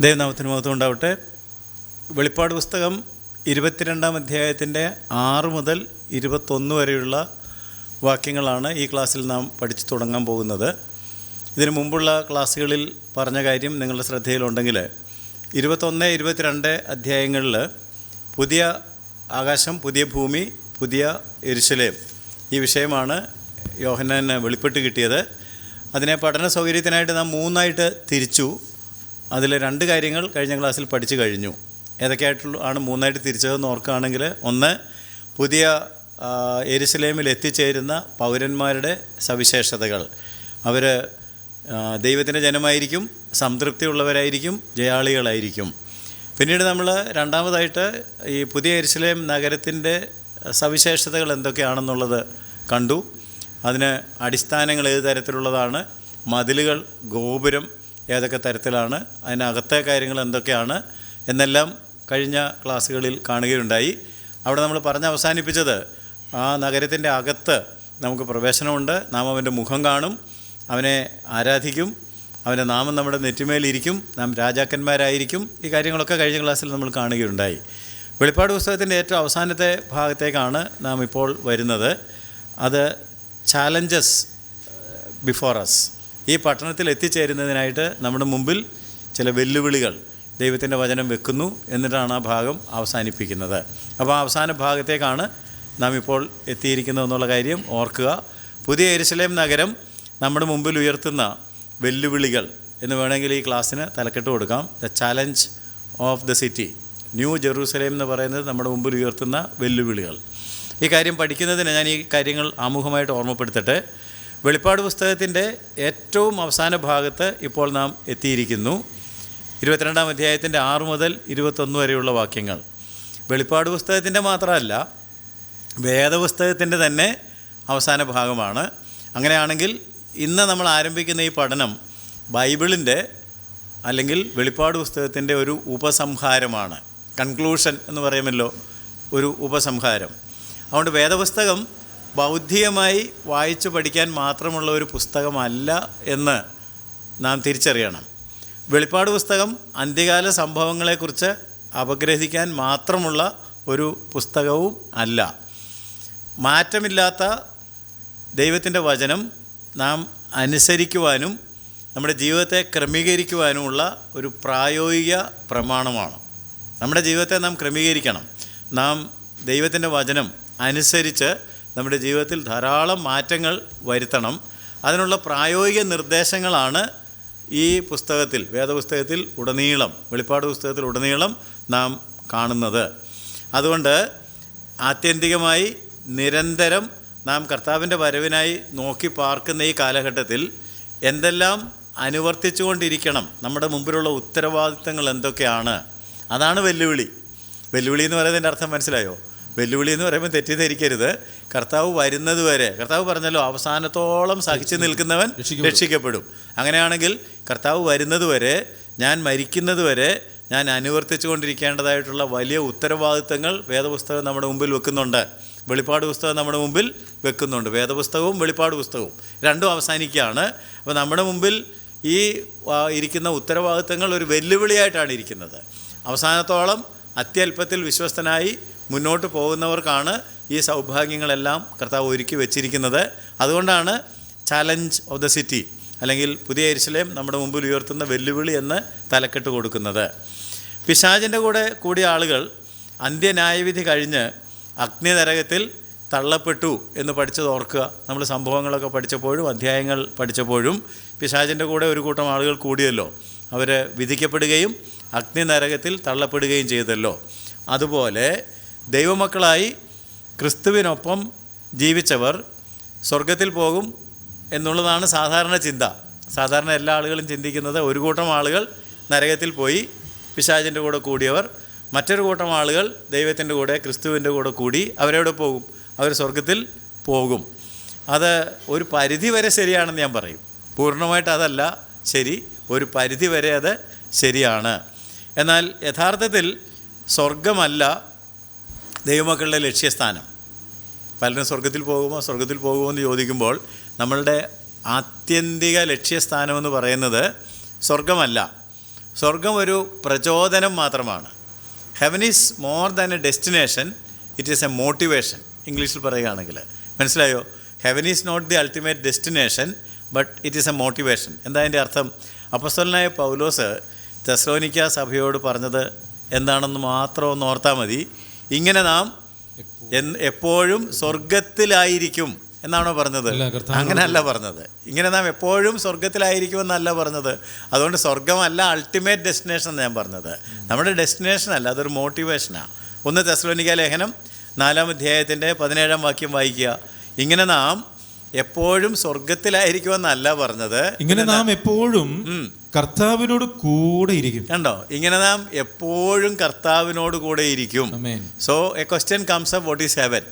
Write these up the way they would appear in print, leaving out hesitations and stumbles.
ദൈവനാമത്തിന് മഹത്വം ഉണ്ടാവട്ടെ. വെളിപ്പാട് പുസ്തകം 22-ാം അധ്യായത്തിൻ്റെ 6 മുതൽ 21 വരെയുള്ള വാക്യങ്ങളാണ് ഈ ക്ലാസ്സിൽ നാം പഠിച്ചു തുടങ്ങാൻ പോകുന്നത്. ഇതിനു മുമ്പുള്ള ക്ലാസ്സുകളിൽ പറഞ്ഞ കാര്യം നിങ്ങളുടെ ശ്രദ്ധയിലുണ്ടെങ്കിൽ 21, 22 അധ്യായങ്ങളിൽ പുതിയ ആകാശം, പുതിയ ഭൂമി, പുതിയ യെരുശലേം ഈ വിഷയമാണ് യോഹന്നാന് വെളിപ്പെട്ട് കിട്ടിയത്. അതിനെ പഠന സൗകര്യത്തിനായിട്ട് നാം 3ആയിട്ട് തിരിച്ചു. അതിൽ 2 കാര്യങ്ങൾ കഴിഞ്ഞ ക്ലാസ്സിൽ പഠിച്ചു കഴിഞ്ഞു. ഏതൊക്കെയായിട്ടുള്ള 3ആയിട്ട് തിരിച്ചതെന്ന് ഓർക്കുകയാണെങ്കിൽ, ഒന്ന്, പുതിയ യെരുശലേമിൽ എത്തിച്ചേരുന്ന പൗരന്മാരുടെ സവിശേഷതകൾ. അവർ ദൈവത്തിൻ്റെ ജനമായിരിക്കും, സംതൃപ്തിയുള്ളവരായിരിക്കും, ജയാളികളായിരിക്കും. പിന്നീട് നമ്മൾ രണ്ടാമതായിട്ട് ഈ പുതിയ യെരുശലേം നഗരത്തിൻ്റെ സവിശേഷതകൾ എന്തൊക്കെയാണെന്നുള്ളത് കണ്ടു. അതിന് അടിസ്ഥാനങ്ങൾ ഏത് തരത്തിലുള്ളതാണ്, മതിലുകൾ, ഗോപുരം ഏതൊക്കെ തരത്തിലാണ്, അതിനകത്തെ കാര്യങ്ങൾ എന്തൊക്കെയാണ് എന്നെല്ലാം കഴിഞ്ഞ ക്ലാസ്സുകളിൽ കാണുകയുണ്ടായി. അവിടെ നമ്മൾ പറഞ്ഞ് അവസാനിപ്പിച്ചത്, ആ നഗരത്തിൻ്റെ അകത്ത് നമുക്ക് പ്രവേശനമുണ്ട്, നാം അവൻ്റെ മുഖം കാണും, അവനെ ആരാധിക്കും, അവൻ്റെ നാമം നമ്മുടെ നെറ്റിമേലിരിക്കും, നാം രാജാക്കന്മാരായിരിക്കും. ഈ കാര്യങ്ങളൊക്കെ കഴിഞ്ഞ ക്ലാസ്സിൽ നമ്മൾ കാണുകയുണ്ടായി. വെളിപ്പാട് പുസ്തകത്തിൻ്റെ ഏറ്റവും അവസാനത്തെ ഭാഗത്തേക്കാണ് നാം ഇപ്പോൾ വരുന്നത്. അത് ചാലഞ്ചസ് ബിഫോർ അസ്. ഈ പട്ടണത്തിൽ എത്തിച്ചേരുന്നതിനായിട്ട് നമ്മുടെ മുമ്പിൽ ചില വെല്ലുവിളികൾ ദൈവത്തിൻ്റെ വചനം വെക്കുന്നു. എന്നിട്ടാണ് ആ ഭാഗം അവസാനിപ്പിക്കുന്നത്. അപ്പോൾ ആ അവസാന ഭാഗത്തേക്കാണ് നാം ഇപ്പോൾ എത്തിയിരിക്കുന്നതെന്നുള്ള കാര്യം ഓർക്കുക. പുതിയ യെരുശലേം നഗരം നമ്മുടെ മുമ്പിൽ ഉയർത്തുന്ന വെല്ലുവിളികൾ എന്ന് വേണമെങ്കിൽ ഈ ക്ലാസ്സിന് തലക്കെട്ട് കൊടുക്കാം. The challenge of the city. New Jerusalem എന്ന് പറയുന്നത് നമ്മുടെ മുമ്പിൽ ഉയർത്തുന്ന വെല്ലുവിളികൾ. ഈ കാര്യം പഠിക്കുന്നതിന് ഞാൻ ഈ കാര്യങ്ങൾ ആമുഖമായിട്ട് ഓർമ്മപ്പെടുത്തട്ടെ. വെളിപ്പാട് പുസ്തകത്തിൻ്റെ ഏറ്റവും അവസാന ഭാഗത്ത് ഇപ്പോൾ നാം എത്തിയിരിക്കുന്നു. 22-ാം അധ്യായത്തിൻ്റെ 6 മുതൽ 21 വരെയുള്ള വാക്യങ്ങൾ വെളിപ്പാട് പുസ്തകത്തിൻ്റെ മാത്രമല്ല, വേദപുസ്തകത്തിൻ്റെ തന്നെ അവസാന ഭാഗമാണ്. അങ്ങനെയാണെങ്കിൽ ഇന്ന് നമ്മൾ ആരംഭിക്കുന്ന ഈ പഠനം ബൈബിളിൻ്റെ അല്ലെങ്കിൽ വെളിപ്പാട് പുസ്തകത്തിൻ്റെ ഒരു ഉപസംഹാരമാണ്. കൺക്ലൂഷൻ എന്ന് പറയുമല്ലോ, ഒരു ഉപസംഹാരം. അതുകൊണ്ട് വേദപുസ്തകം ബൗദ്ധികമായി വായിച്ചു പഠിക്കാൻ മാത്രമുള്ള ഒരു പുസ്തകമല്ല എന്ന് നാം തിരിച്ചറിയണം. വെളിപ്പാട് പുസ്തകം അന്ത്യകാല സംഭവങ്ങളെക്കുറിച്ച് അപഗ്രഹിക്കാൻ മാത്രമുള്ള ഒരു പുസ്തകവും അല്ല. മാറ്റമില്ലാത്ത ദൈവത്തിൻ്റെ വചനം നാം അനുസരിക്കുവാനും നമ്മുടെ ജീവിതത്തെ ക്രമീകരിക്കുവാനുമുള്ള ഒരു പ്രായോഗിക പ്രമാണമാണ്. നമ്മുടെ ജീവിതത്തെ നാം ക്രമീകരിക്കണം. നാം ദൈവത്തിൻ്റെ വചനം അനുസരിച്ച് നമ്മുടെ ജീവിതത്തിൽ ധാരാളം മാറ്റങ്ങൾ വരുത്തണം. അതിനുള്ള പ്രായോഗിക നിർദ്ദേശങ്ങളാണ് ഈ പുസ്തകത്തിൽ, വേദപുസ്തകത്തിൽ ഉടനീളം, വെളിപ്പാട് പുസ്തകത്തിൽ ഉടനീളം നാം കാണുന്നത്. അതുകൊണ്ട് ആത്യന്തികമായി നിരന്തരം നാം കർത്താവിൻ്റെ വരവിനായി നോക്കി പാർക്കുന്ന ഈ കാലഘട്ടത്തിൽ എന്തെല്ലാം അനുവർത്തിച്ചുകൊണ്ടിരിക്കണം, നമ്മുടെ മുമ്പിലുള്ള ഉത്തരവാദിത്തങ്ങൾ എന്തൊക്കെയാണ്, അതാണ് വെല്ലുവിളി. വെല്ലുവിളി എന്ന് പറയുന്നതിൻ്റെ അർത്ഥം മനസ്സിലായോ? വെല്ലുവിളി എന്ന് പറയുമ്പോൾ തെറ്റിദ്ധരിക്കരുത്. കർത്താവ് വരുന്നത് വരെ, കർത്താവ് പറഞ്ഞല്ലോ, അവസാനത്തോളം സഹിച്ചു നിൽക്കുന്നവൻ രക്ഷിക്കപ്പെടും. അങ്ങനെയാണെങ്കിൽ കർത്താവ് വരുന്നത് വരെ, ഞാൻ മരിക്കുന്നത് വരെ ഞാൻ അനുവർത്തിച്ചു കൊണ്ടിരിക്കേണ്ടതായിട്ടുള്ള വലിയ ഉത്തരവാദിത്തങ്ങൾ വേദപുസ്തകം നമ്മുടെ മുമ്പിൽ വെക്കുന്നുണ്ട്. വെളിപ്പാട് പുസ്തകം നമ്മുടെ മുമ്പിൽ വെക്കുന്നുണ്ട്. വേദപുസ്തകവും വെളിപ്പാട് പുസ്തകവും രണ്ടും അവസാനിക്കുകയാണ്. അപ്പോൾ നമ്മുടെ മുമ്പിൽ ഈ ഇരിക്കുന്ന ഉത്തരവാദിത്തങ്ങൾ ഒരു വെല്ലുവിളിയായിട്ടാണ് ഇരിക്കുന്നത്. അവസാനത്തോളം അത്യല്പത്തിൽ വിശ്വസ്തനായി മുന്നോട്ട് പോകുന്നവർക്കാണ് ഈ സൗഭാഗ്യങ്ങളെല്ലാം കർത്താവ് ഒരുക്കി വെച്ചിരിക്കുന്നത്. അതുകൊണ്ടാണ് ചാലഞ്ച് ഓഫ് ദ സിറ്റി അല്ലെങ്കിൽ പുതിയ യെരുശലേം നമ്മുടെ മുമ്പിൽ ഉയർത്തുന്ന വെല്ലുവിളി എന്ന് തലക്കെട്ട് കൊടുക്കുന്നത്. പിശാചിൻ്റെ കൂടെ കൂടിയ ആളുകൾ അന്ത്യന്യായവിധി കഴിഞ്ഞ് അഗ്നിനരകത്തിൽ തള്ളപ്പെട്ടു എന്ന് പഠിച്ചത് ഓർക്കുക. നമ്മൾ സംഭവങ്ങളൊക്കെ പഠിച്ചപ്പോഴും അധ്യായങ്ങൾ പഠിച്ചപ്പോഴും പിശാചിൻ്റെ കൂടെ ഒരു കൂട്ടം ആളുകൾ കൂടിയല്ലോ. അവർ വിധിക്കപ്പെടുകയും അഗ്നിനരകത്തിൽ തള്ളപ്പെടുകയും ചെയ്തല്ലോ. അതുപോലെ ദൈവമക്കളായി ക്രിസ്തുവിനൊപ്പം ജീവിച്ചവർ സ്വർഗത്തിൽ പോകും എന്നുള്ളതാണ് സാധാരണ ചിന്ത. സാധാരണ എല്ലാ ആളുകളും ചിന്തിക്കുന്നത്, ഒരു കൂട്ടം ആളുകൾ നരകത്തിൽ പോയി പിശാചിൻ്റെ കൂടെ കൂടിയവർ, മറ്റൊരു കൂട്ടം ആളുകൾ ദൈവത്തിൻ്റെ കൂടെ, ക്രിസ്തുവിൻ്റെ കൂടെ കൂടി അവരെവിടെ പോകും? അവർ സ്വർഗത്തിൽ പോകും. അത് ഒരു പരിധി വരെ ശരിയാണെന്ന് ഞാൻ പറയും. പൂർണ്ണമായിട്ട് അതല്ല ശരി, ഒരു പരിധി വരെ അത് ശരിയാണ്. എന്നാൽ യഥാർത്ഥത്തിൽ സ്വർഗമല്ല ദൈവമക്കളുടെ ലക്ഷ്യസ്ഥാനം. പലരും സ്വർഗത്തിൽ പോകുമോ എന്ന് ചോദിക്കുമ്പോൾ നമ്മളുടെ ആത്യന്തിക ലക്ഷ്യസ്ഥാനമെന്ന് പറയുന്നത് സ്വർഗമല്ല. സ്വർഗം ഒരു പ്രചോദനം മാത്രമാണ്. Heaven is more than a destination, it is a motivation. ഇംഗ്ലീഷിൽ പറയുകയാണെങ്കിൽ മനസ്സിലായോ? Heaven is not the ultimate destination but it is a motivation. എന്താ അതിൻ്റെ അർത്ഥം? അപ്പോസ്തലനായ പൗലോസ് തെസ്സലോനിക്ക സഭയോട് പറഞ്ഞത് എന്താണെന്ന് മാത്രം ഒന്ന് ഓർത്താൽ മതി. ഇങ്ങനെ നാം എപ്പോഴും സ്വർഗത്തിലായിരിക്കും എന്നാണോ പറഞ്ഞത്? അങ്ങനെയല്ല പറഞ്ഞത്. ഇങ്ങനെ നാം എപ്പോഴും സ്വർഗത്തിലായിരിക്കുമെന്നല്ല പറഞ്ഞത്. അതുകൊണ്ട് സ്വർഗമല്ല അൾട്ടിമേറ്റ് ഡെസ്റ്റിനേഷൻ എന്ന് ഞാൻ പറഞ്ഞത്. നമ്മുടെ ഡെസ്റ്റിനേഷൻ അല്ല, അതൊരു മോട്ടിവേഷനാണ്. 1 തെസ്സലോനിക്ക ലേഖനം 4-ാം അധ്യായത്തിൻ്റെ 17-ാം വാക്യം വായിക്കുക. ഇങ്ങനെ നാം എപ്പോഴും സ്വർഗത്തിലായിരിക്കുമെന്നല്ല പറഞ്ഞത്, ഇങ്ങനെ നാം എപ്പോഴും കർത്താവിനോട് കൂടെ ഇരിക്കും. കണ്ടോ? ഇങ്ങനെ നാം എപ്പോഴും കർത്താവിനോട് കൂടെ ഇരിക്കും. So A question comes up, what is heaven?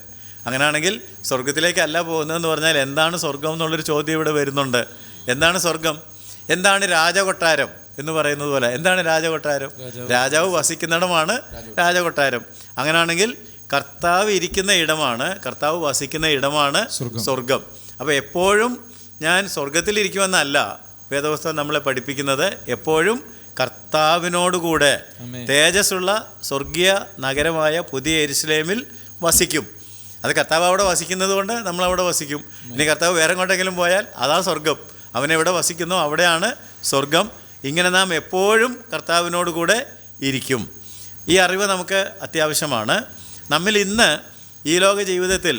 അങ്ങനെയാണെങ്കിൽ സ്വർഗത്തിലേക്കല്ല പോകുന്നതെന്ന് പറഞ്ഞാൽ എന്താണ് സ്വർഗം എന്നുള്ളൊരു ചോദ്യം ഇവിടെ വരുന്നുണ്ട്. എന്താണ് സ്വർഗം? എന്താണ് രാജകൊട്ടാരം എന്ന് പറയുന്നത് പോലെ? എന്താണ് രാജകൊട്ടാരം? രാജാവ് വസിക്കുന്നിടമാണ് രാജകൊട്ടാരം. അങ്ങനെയാണെങ്കിൽ കർത്താവ് ഇരിക്കുന്ന ഇടമാണ്, കർത്താവ് വസിക്കുന്ന ഇടമാണ് സ്വർഗം. അപ്പോൾ എപ്പോഴും ഞാൻ സ്വർഗത്തിലിരിക്കുമെന്നല്ല വേദപുസ്തകം നമ്മളെ പഠിപ്പിക്കുന്നത്. എപ്പോഴും കർത്താവിനോടുകൂടെ തേജസ്സുള്ള സ്വർഗീയ നഗരമായ പുതിയ യെരുശലേമിൽ വസിക്കും. അത് കർത്താവ് അവിടെ വസിക്കുന്നത് കൊണ്ട് നമ്മളവിടെ വസിക്കും. ഇനി കർത്താവ് വേറെ എങ്ങോട്ടെങ്കിലും പോയാൽ അതാ സ്വർഗം. അവനെവിടെ വസിക്കുന്നോ അവിടെയാണ് സ്വർഗം. ഇങ്ങനെ നാം എപ്പോഴും കർത്താവിനോട് കൂടെ ഇരിക്കും. ഈ അറിവ് നമുക്ക് അത്യാവശ്യമാണ്. നമ്മിൽ ഇന്ന് ഈ ലോക ജീവിതത്തിൽ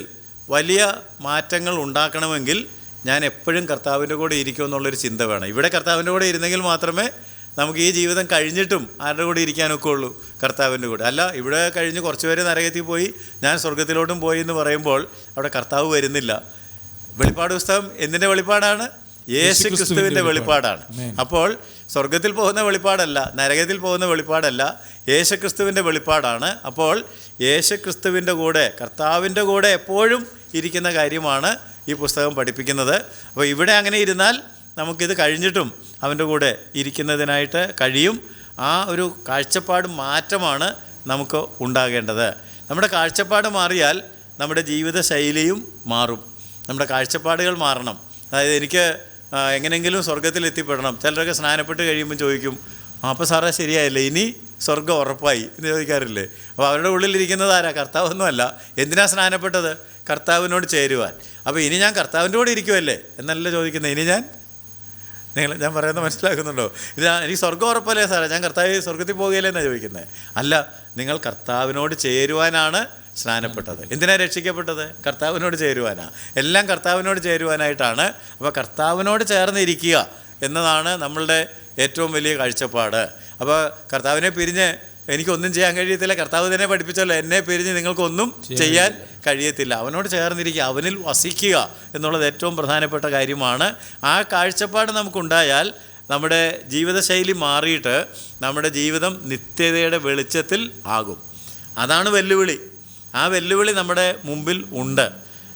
വലിയ മാറ്റങ്ങൾ ഉണ്ടാക്കണമെങ്കിൽ ഞാൻ എപ്പോഴും കർത്താവിൻ്റെ കൂടെ ഇരിക്കും എന്നുള്ളൊരു ചിന്ത വേണം. ഇവിടെ കർത്താവിൻ്റെ കൂടെ ഇരുന്നെങ്കിൽ മാത്രമേ നമുക്ക് ഈ ജീവിതം കഴിഞ്ഞിട്ടും ആരുടെ കൂടെ ഇരിക്കാനൊക്കെ ഉള്ളൂ? കർത്താവിൻ്റെ കൂടെ. അല്ല, ഇവിടെ കഴിഞ്ഞ് കുറച്ച് പേര് നരകത്തിൽ പോയി ഞാൻ സ്വർഗത്തിലോട്ടും പോയി എന്ന് പറയുമ്പോൾ അവിടെ കർത്താവ് വരുന്നില്ല. വെളിപ്പാട് പുസ്തകം എന്തിൻ്റെ വെളിപ്പാടാണ്? യേശു ക്രിസ്തുവിൻ്റെ വെളിപ്പാടാണ്. അപ്പോൾ സ്വർഗത്തിൽ പോകുന്ന വെളിപ്പാടല്ല, നരകത്തിൽ പോകുന്ന വെളിപ്പാടല്ല, യേശു ക്രിസ്തുവിൻ്റെ വെളിപ്പാടാണ്. അപ്പോൾ യേശു ക്രിസ്തുവിൻ്റെ കൂടെ, കർത്താവിൻ്റെ കൂടെ എപ്പോഴും ഇരിക്കുന്ന കാര്യമാണ് ഈ പുസ്തകം പഠിപ്പിക്കുന്നത്. അപ്പോൾ ഇവിടെ അങ്ങനെ ഇരുന്നാൽ നമുക്കിത് കഴിഞ്ഞിട്ടും അവൻ്റെ കൂടെ ഇരിക്കുന്നതിനായിട്ട് കഴിയും. ആ ഒരു കാഴ്ചപ്പാട് മാറ്റമാണ് നമുക്ക് ഉണ്ടാകേണ്ടത്. നമ്മുടെ കാഴ്ചപ്പാട് മാറിയാൽ നമ്മുടെ ജീവിത ശൈലിയും മാറും. നമ്മുടെ കാഴ്ചപ്പാടുകൾ മാറണം. അതായത് എനിക്ക് എങ്ങനെയെങ്കിലും സ്വർഗത്തിൽ എത്തിപ്പെടണം. ചിലരൊക്കെ സ്നാനപ്പെട്ട് കഴിയുമ്പോൾ ചോദിക്കും, അപ്പോൾ സാറേ ശരിയായില്ലേ, ഇനി സ്വർഗം ഉറപ്പായി എന്ന് ചോദിക്കാറില്ലേ? അപ്പോൾ അവരുടെ ഉള്ളിലിരിക്കുന്നത് ആരാ? കർത്താവൊന്നുമല്ല. എന്തിനാ സ്നാനപ്പെട്ടത്? കർത്താവിനോട് ചേരുവാൻ. അപ്പോൾ ഇനി ഞാൻ കർത്താവിൻ്റെ കൂടെ ഇരിക്കുമല്ലേ എന്നല്ല ചോദിക്കുന്നത്. ഇനി ഞാൻ പറയുന്നത് മനസ്സിലാക്കുന്നുണ്ടോ? എനിക്ക് സ്വർഗം ഉറപ്പല്ലേ സാറേ, ഞാൻ കർത്താവ് സ്വർഗത്തിൽ പോകുകയല്ലേ എന്നാണ് ചോദിക്കുന്നത്. അല്ല, നിങ്ങൾ കർത്താവിനോട് ചേരുവാനാണ് സ്നാനപ്പെട്ടത്. എന്തിനാണ് രക്ഷിക്കപ്പെട്ടത്? കർത്താവിനോട് ചേരുവാനാണ്. എല്ലാം കർത്താവിനോട് ചേരുവാനായിട്ടാണ്. അപ്പോൾ കർത്താവിനോട് ചേർന്നിരിക്കുക എന്നതാണ് നമ്മളുടെ ഏറ്റവും വലിയ കാഴ്ചപ്പാട്. അപ്പോൾ കർത്താവിനെ പിരിഞ്ഞ് എനിക്കൊന്നും ചെയ്യാൻ കഴിയത്തില്ല. കർത്താവ് തന്നെ പഠിപ്പിച്ചല്ലോ, എന്നെ പിരിഞ്ഞ് നിങ്ങൾക്കൊന്നും ചെയ്യാൻ കഴിയത്തില്ല. അവനോട് ചേർന്നിരിക്കുക, അവനിൽ വസിക്കുക എന്നുള്ളത് ഏറ്റവും പ്രധാനപ്പെട്ട കാര്യമാണ്. ആ കാഴ്ചപ്പാട് നമുക്കുണ്ടായാൽ നമ്മുടെ ജീവിതശൈലി മാറിയിട്ട് നമ്മുടെ ജീവിതം നിത്യതയുടെ വെളിച്ചത്തിൽ ആകും. അതാണ് വെല്ലുവിളി. ആ വെല്ലുവിളി നമ്മുടെ മുമ്പിൽ ഉണ്ട്.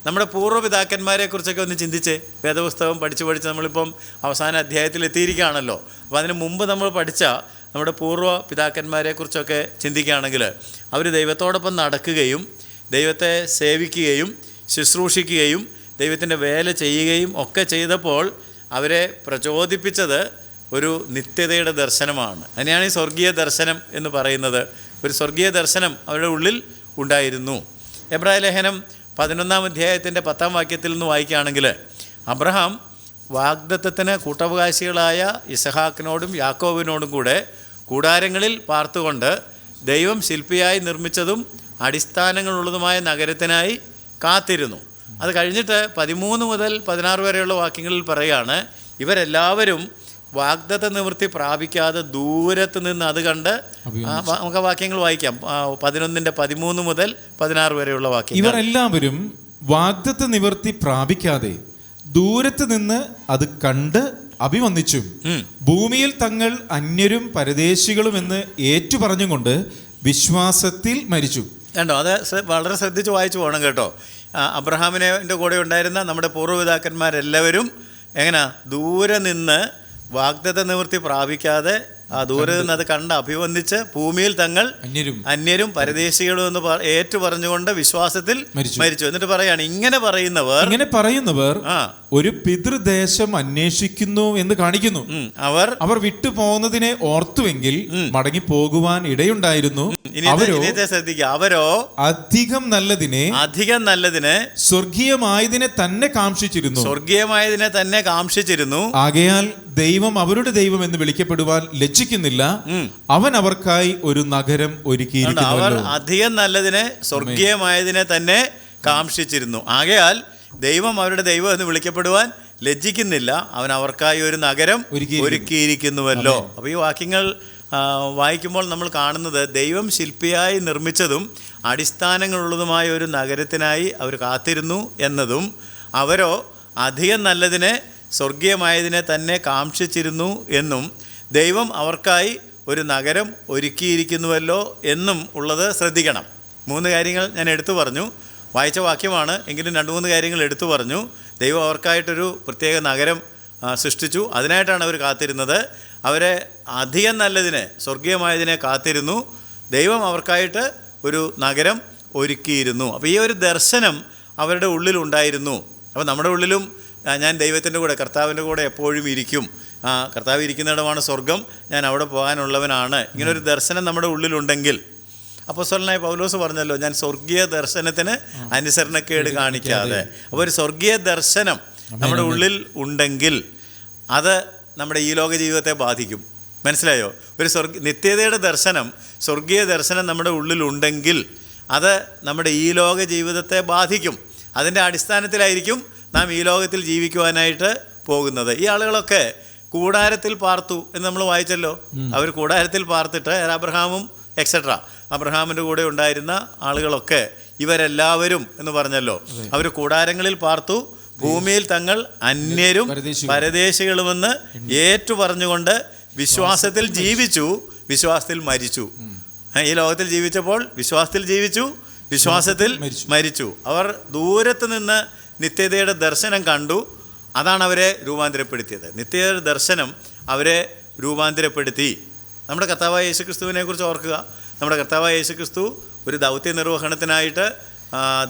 നമ്മുടെ പൂർവ്വപിതാക്കന്മാരെക്കുറിച്ചൊക്കെ ഒന്ന് ചിന്തിച്ചേ. വേദപുസ്തകം പഠിച്ച് നമ്മളിപ്പം അവസാന അധ്യായത്തിൽ എത്തിയിരിക്കുകയാണല്ലോ. അപ്പോൾ അതിന് മുമ്പ് നമ്മൾ പഠിച്ച നമ്മുടെ പൂർവ്വ പിതാക്കന്മാരെക്കുറിച്ചൊക്കെ ചിന്തിക്കുകയാണെങ്കിൽ അവർ ദൈവത്തോടൊപ്പം നടക്കുകയും ദൈവത്തെ സേവിക്കുകയും ശുശ്രൂഷിക്കുകയും ദൈവത്തിൻ്റെ വേല ചെയ്യുകയും ഒക്കെ ചെയ്തപ്പോൾ അവരെ പ്രചോദിപ്പിച്ചത് ഒരു നിത്യതയുടെ ദർശനമാണ്. അതിനെയാണ് ഈ സ്വർഗീയ ദർശനം എന്ന് പറയുന്നത്. ഒരു സ്വർഗീയ ദർശനം അവരുടെ ഉള്ളിൽ ഉണ്ടായിരുന്നു. എബ്രായ ലേഖനം 11-ാം അധ്യായത്തിൻ്റെ 10-ാം വാക്യത്തിൽ നിന്ന് വായിക്കുകയാണെങ്കിൽ, അബ്രഹാം വാഗ്ദത്തത്തിന് കൂട്ടവകാശികളായ ഇസഹാക്കിനോടും യാക്കോബിനോടും കൂടെ കൂടാരങ്ങളിൽ പാർത്തുകൊണ്ട് ദൈവം ശില്പിയായി നിർമ്മിച്ചതും അടിസ്ഥാനങ്ങളുള്ളതുമായ നഗരത്തിനായി കാത്തിരുന്നു. അത് കഴിഞ്ഞിട്ട് 13 മുതൽ 16 വരെയുള്ള വാക്യങ്ങളിൽ പറയുകയാണ്, ഇവരെല്ലാവരും വാഗ്ദത്ത നിവൃത്തി പ്രാപിക്കാതെ ദൂരത്ത് നിന്ന് അത് കണ്ട്, നമുക്ക് വാക്യങ്ങൾ വായിക്കാം. 11-ന്റെ 13 മുതൽ 16 വരെയുള്ള വാക്യം. ഇവർ എല്ലാവരും വാഗ്ദത്ത നിവൃത്തി പ്രാപിക്കാതെ ദൂരത്ത് നിന്ന് അത് കണ്ട് അഭിവന്ദിച്ചു ഭൂമിയിൽ തങ്ങൾ അന്യരും പരദേശികളും എന്ന് ഏറ്റു പറഞ്ഞുകൊണ്ട് വിശ്വാസത്തിൽ മരിച്ചു. കണ്ടോ? അത് വളരെ ശ്രദ്ധിച്ച് വായിച്ചു പോകണം കേട്ടോ. അബ്രഹാമിൻ്റെ കൂടെ ഉണ്ടായിരുന്ന നമ്മുടെ പൂർവ്വപിതാക്കന്മാരെല്ലാവരും എങ്ങനെ ദൂരെ നിന്ന് വാഗ്ദത്ത നിവൃത്തി പ്രാപിക്കാതെ ആ ദൂരെ നിന്ന് അത് കണ്ട് അഭിവന്ദിച്ച് ഭൂമിയിൽ തങ്ങൾ അന്യരും പരദേശികളും എന്ന് ഏറ്റു പറഞ്ഞുകൊണ്ട് വിശ്വാസത്തിൽ മരിച്ചു. എന്നിട്ട് പറയാണ്, ഇങ്ങനെ പറയുന്നവർ ഒരു പിതൃദേശം അന്വേഷിക്കുന്നു എന്ന് കാണിക്കുന്നു. അവർ വിട്ടു പോകുന്നതിനെ ഓർത്തുവെങ്കിൽ മടങ്ങി പോകുവാൻ ഇടയുണ്ടായിരുന്നു. ശ്രദ്ധിക്കുക, അവരോ അധികം നല്ലതിനെ സ്വർഗീയമായതിനെ തന്നെ കാംക്ഷിച്ചിരുന്നു. ആകയാൽ ദൈവം അവരുടെ ദൈവം എന്ന് വിളിക്കപ്പെടുവാൻ ലജ്ജിക്കുന്നില്ല. അവൻ അവർക്കായി ഒരു നഗരം ഒരുക്കിയിരിക്കുന്നു. അവർ അധികം നല്ലതിനെ സ്വർഗീയമായതിനെ തന്നെ കാംക്ഷിച്ചിരുന്നു. ആകയാൽ ദൈവം അവരുടെ ദൈവം എന്ന് വിളിക്കപ്പെടുവാൻ ലജ്ജിക്കുന്നില്ല. അവൻ അവർക്കായി ഒരു നഗരം ഒരുക്കിയിരിക്കുന്നുവല്ലോ. അപ്പോൾ ഈ വാക്യങ്ങൾ വായിക്കുമ്പോൾ നമ്മൾ കാണുന്നത് ദൈവം ശില്പിയായി നിർമ്മിച്ചതും അടിസ്ഥാനങ്ങളുള്ളതുമായ ഒരു നഗരത്തിനായി അവർ കാത്തിരുന്നു എന്നതും, അവരോ അധികം നല്ലതിനെ സ്വർഗീയമായതിനെ തന്നെ കാംക്ഷിച്ചിരുന്നു എന്നും, ദൈവം അവർക്കായി ഒരു നഗരം ഒരുക്കിയിരിക്കുന്നുവല്ലോ എന്നും ഉള്ളത് ശ്രദ്ധിക്കണം. 3 കാര്യങ്ങൾ ഞാൻ എടുത്തു പറഞ്ഞു. വായിച്ച വാക്യമാണ് എങ്കിലും 2-3 കാര്യങ്ങൾ എടുത്തു പറഞ്ഞു. ദൈവം അവർക്കായിട്ടൊരു പ്രത്യേക നഗരം സൃഷ്ടിച്ചു. അതിനായിട്ടാണ് അവർ കാത്തിരുന്നത്. അവരെ അധികം നല്ലതിനെ സ്വർഗീയമായതിനെ കാത്തിരുന്നു. ദൈവം അവർക്കായിട്ട് ഒരു നഗരം ഒരുക്കിയിരുന്നു. അപ്പോൾ ഈ ഒരു ദർശനം അവരുടെ ഉള്ളിലുണ്ടായിരുന്നു. അപ്പോൾ നമ്മുടെ ഉള്ളിലും ഞാൻ ദൈവത്തിൻ്റെ കൂടെ, കർത്താവിൻ്റെ കൂടെ എപ്പോഴും ഇരിക്കും, കർത്താവ് ഇരിക്കുന്നിടമാണ് സ്വർഗം, ഞാൻ അവിടെ പോകാനുള്ളവനാണ്, ഇങ്ങനൊരു ദർശനം നമ്മുടെ ഉള്ളിലുണ്ടെങ്കിൽ, അപ്പോസ്തലനായ പൗലോസ് പറഞ്ഞല്ലോ, ഞാൻ സ്വർഗീയ ദർശനത്തിന് അനുസരണക്കേട് കാണിക്കാതെ. അപ്പോൾ ഒരു സ്വർഗീയ ദർശനം നമ്മുടെ ഉള്ളിൽ ഉണ്ടെങ്കിൽ അത് നമ്മുടെ ഈ ലോക ജീവിതത്തെ ബാധിക്കും. മനസ്സിലായോ? ഒരു നിത്യതയുടെ ദർശനം, സ്വർഗീയ ദർശനം നമ്മുടെ ഉള്ളിലുണ്ടെങ്കിൽ അത് നമ്മുടെ ഈ ലോക ജീവിതത്തെ ബാധിക്കും. അതിൻ്റെ അടിസ്ഥാനത്തിലായിരിക്കും നാം ഈ ലോകത്തിൽ ജീവിക്കുവാനായിട്ട് പോകുന്നത്. ഈ ആളുകളൊക്കെ കൂടാരത്തിൽ പാർത്തു എന്ന് നമ്മൾ വായിച്ചല്ലോ. അവർ കൂടാരത്തിൽ പാർത്തിട്ട് അബ്രഹാമും എക്സെട്ര, അബ്രഹാമിൻ്റെ കൂടെ ഉണ്ടായിരുന്ന ആളുകളൊക്കെ ഇവരെല്ലാവരും എന്ന് പറഞ്ഞല്ലോ. അവർ കൂടാരങ്ങളിൽ പാർത്തു, ഭൂമിയിൽ തങ്ങൾ അന്യരും പരദേശികളുമെന്ന് ഏറ്റു പറഞ്ഞുകൊണ്ട് വിശ്വാസത്തിൽ ജീവിച്ചു, വിശ്വാസത്തിൽ മരിച്ചു. ഈ ലോകത്തിൽ ജീവിച്ചപ്പോൾ വിശ്വാസത്തിൽ ജീവിച്ചു, വിശ്വാസത്തിൽ മരിച്ചു. അവർ ദൂരത്ത് നിന്ന് നിത്യതയുടെ ദർശനം കണ്ടു. അതാണ് അവരെ രൂപാന്തരപ്പെടുത്തിയത്. നിത്യതയുടെ ദർശനം അവരെ രൂപാന്തരപ്പെടുത്തി. നമ്മുടെ കർത്താവായ യേശുക്രിസ്തുവിനെ കുറിച്ച് ഓർക്കുക. നമ്മുടെ കർത്താവായ യേശുക്രിസ്തു ഒരു ദൗത്യ നിർവഹണത്തിനായിട്ട്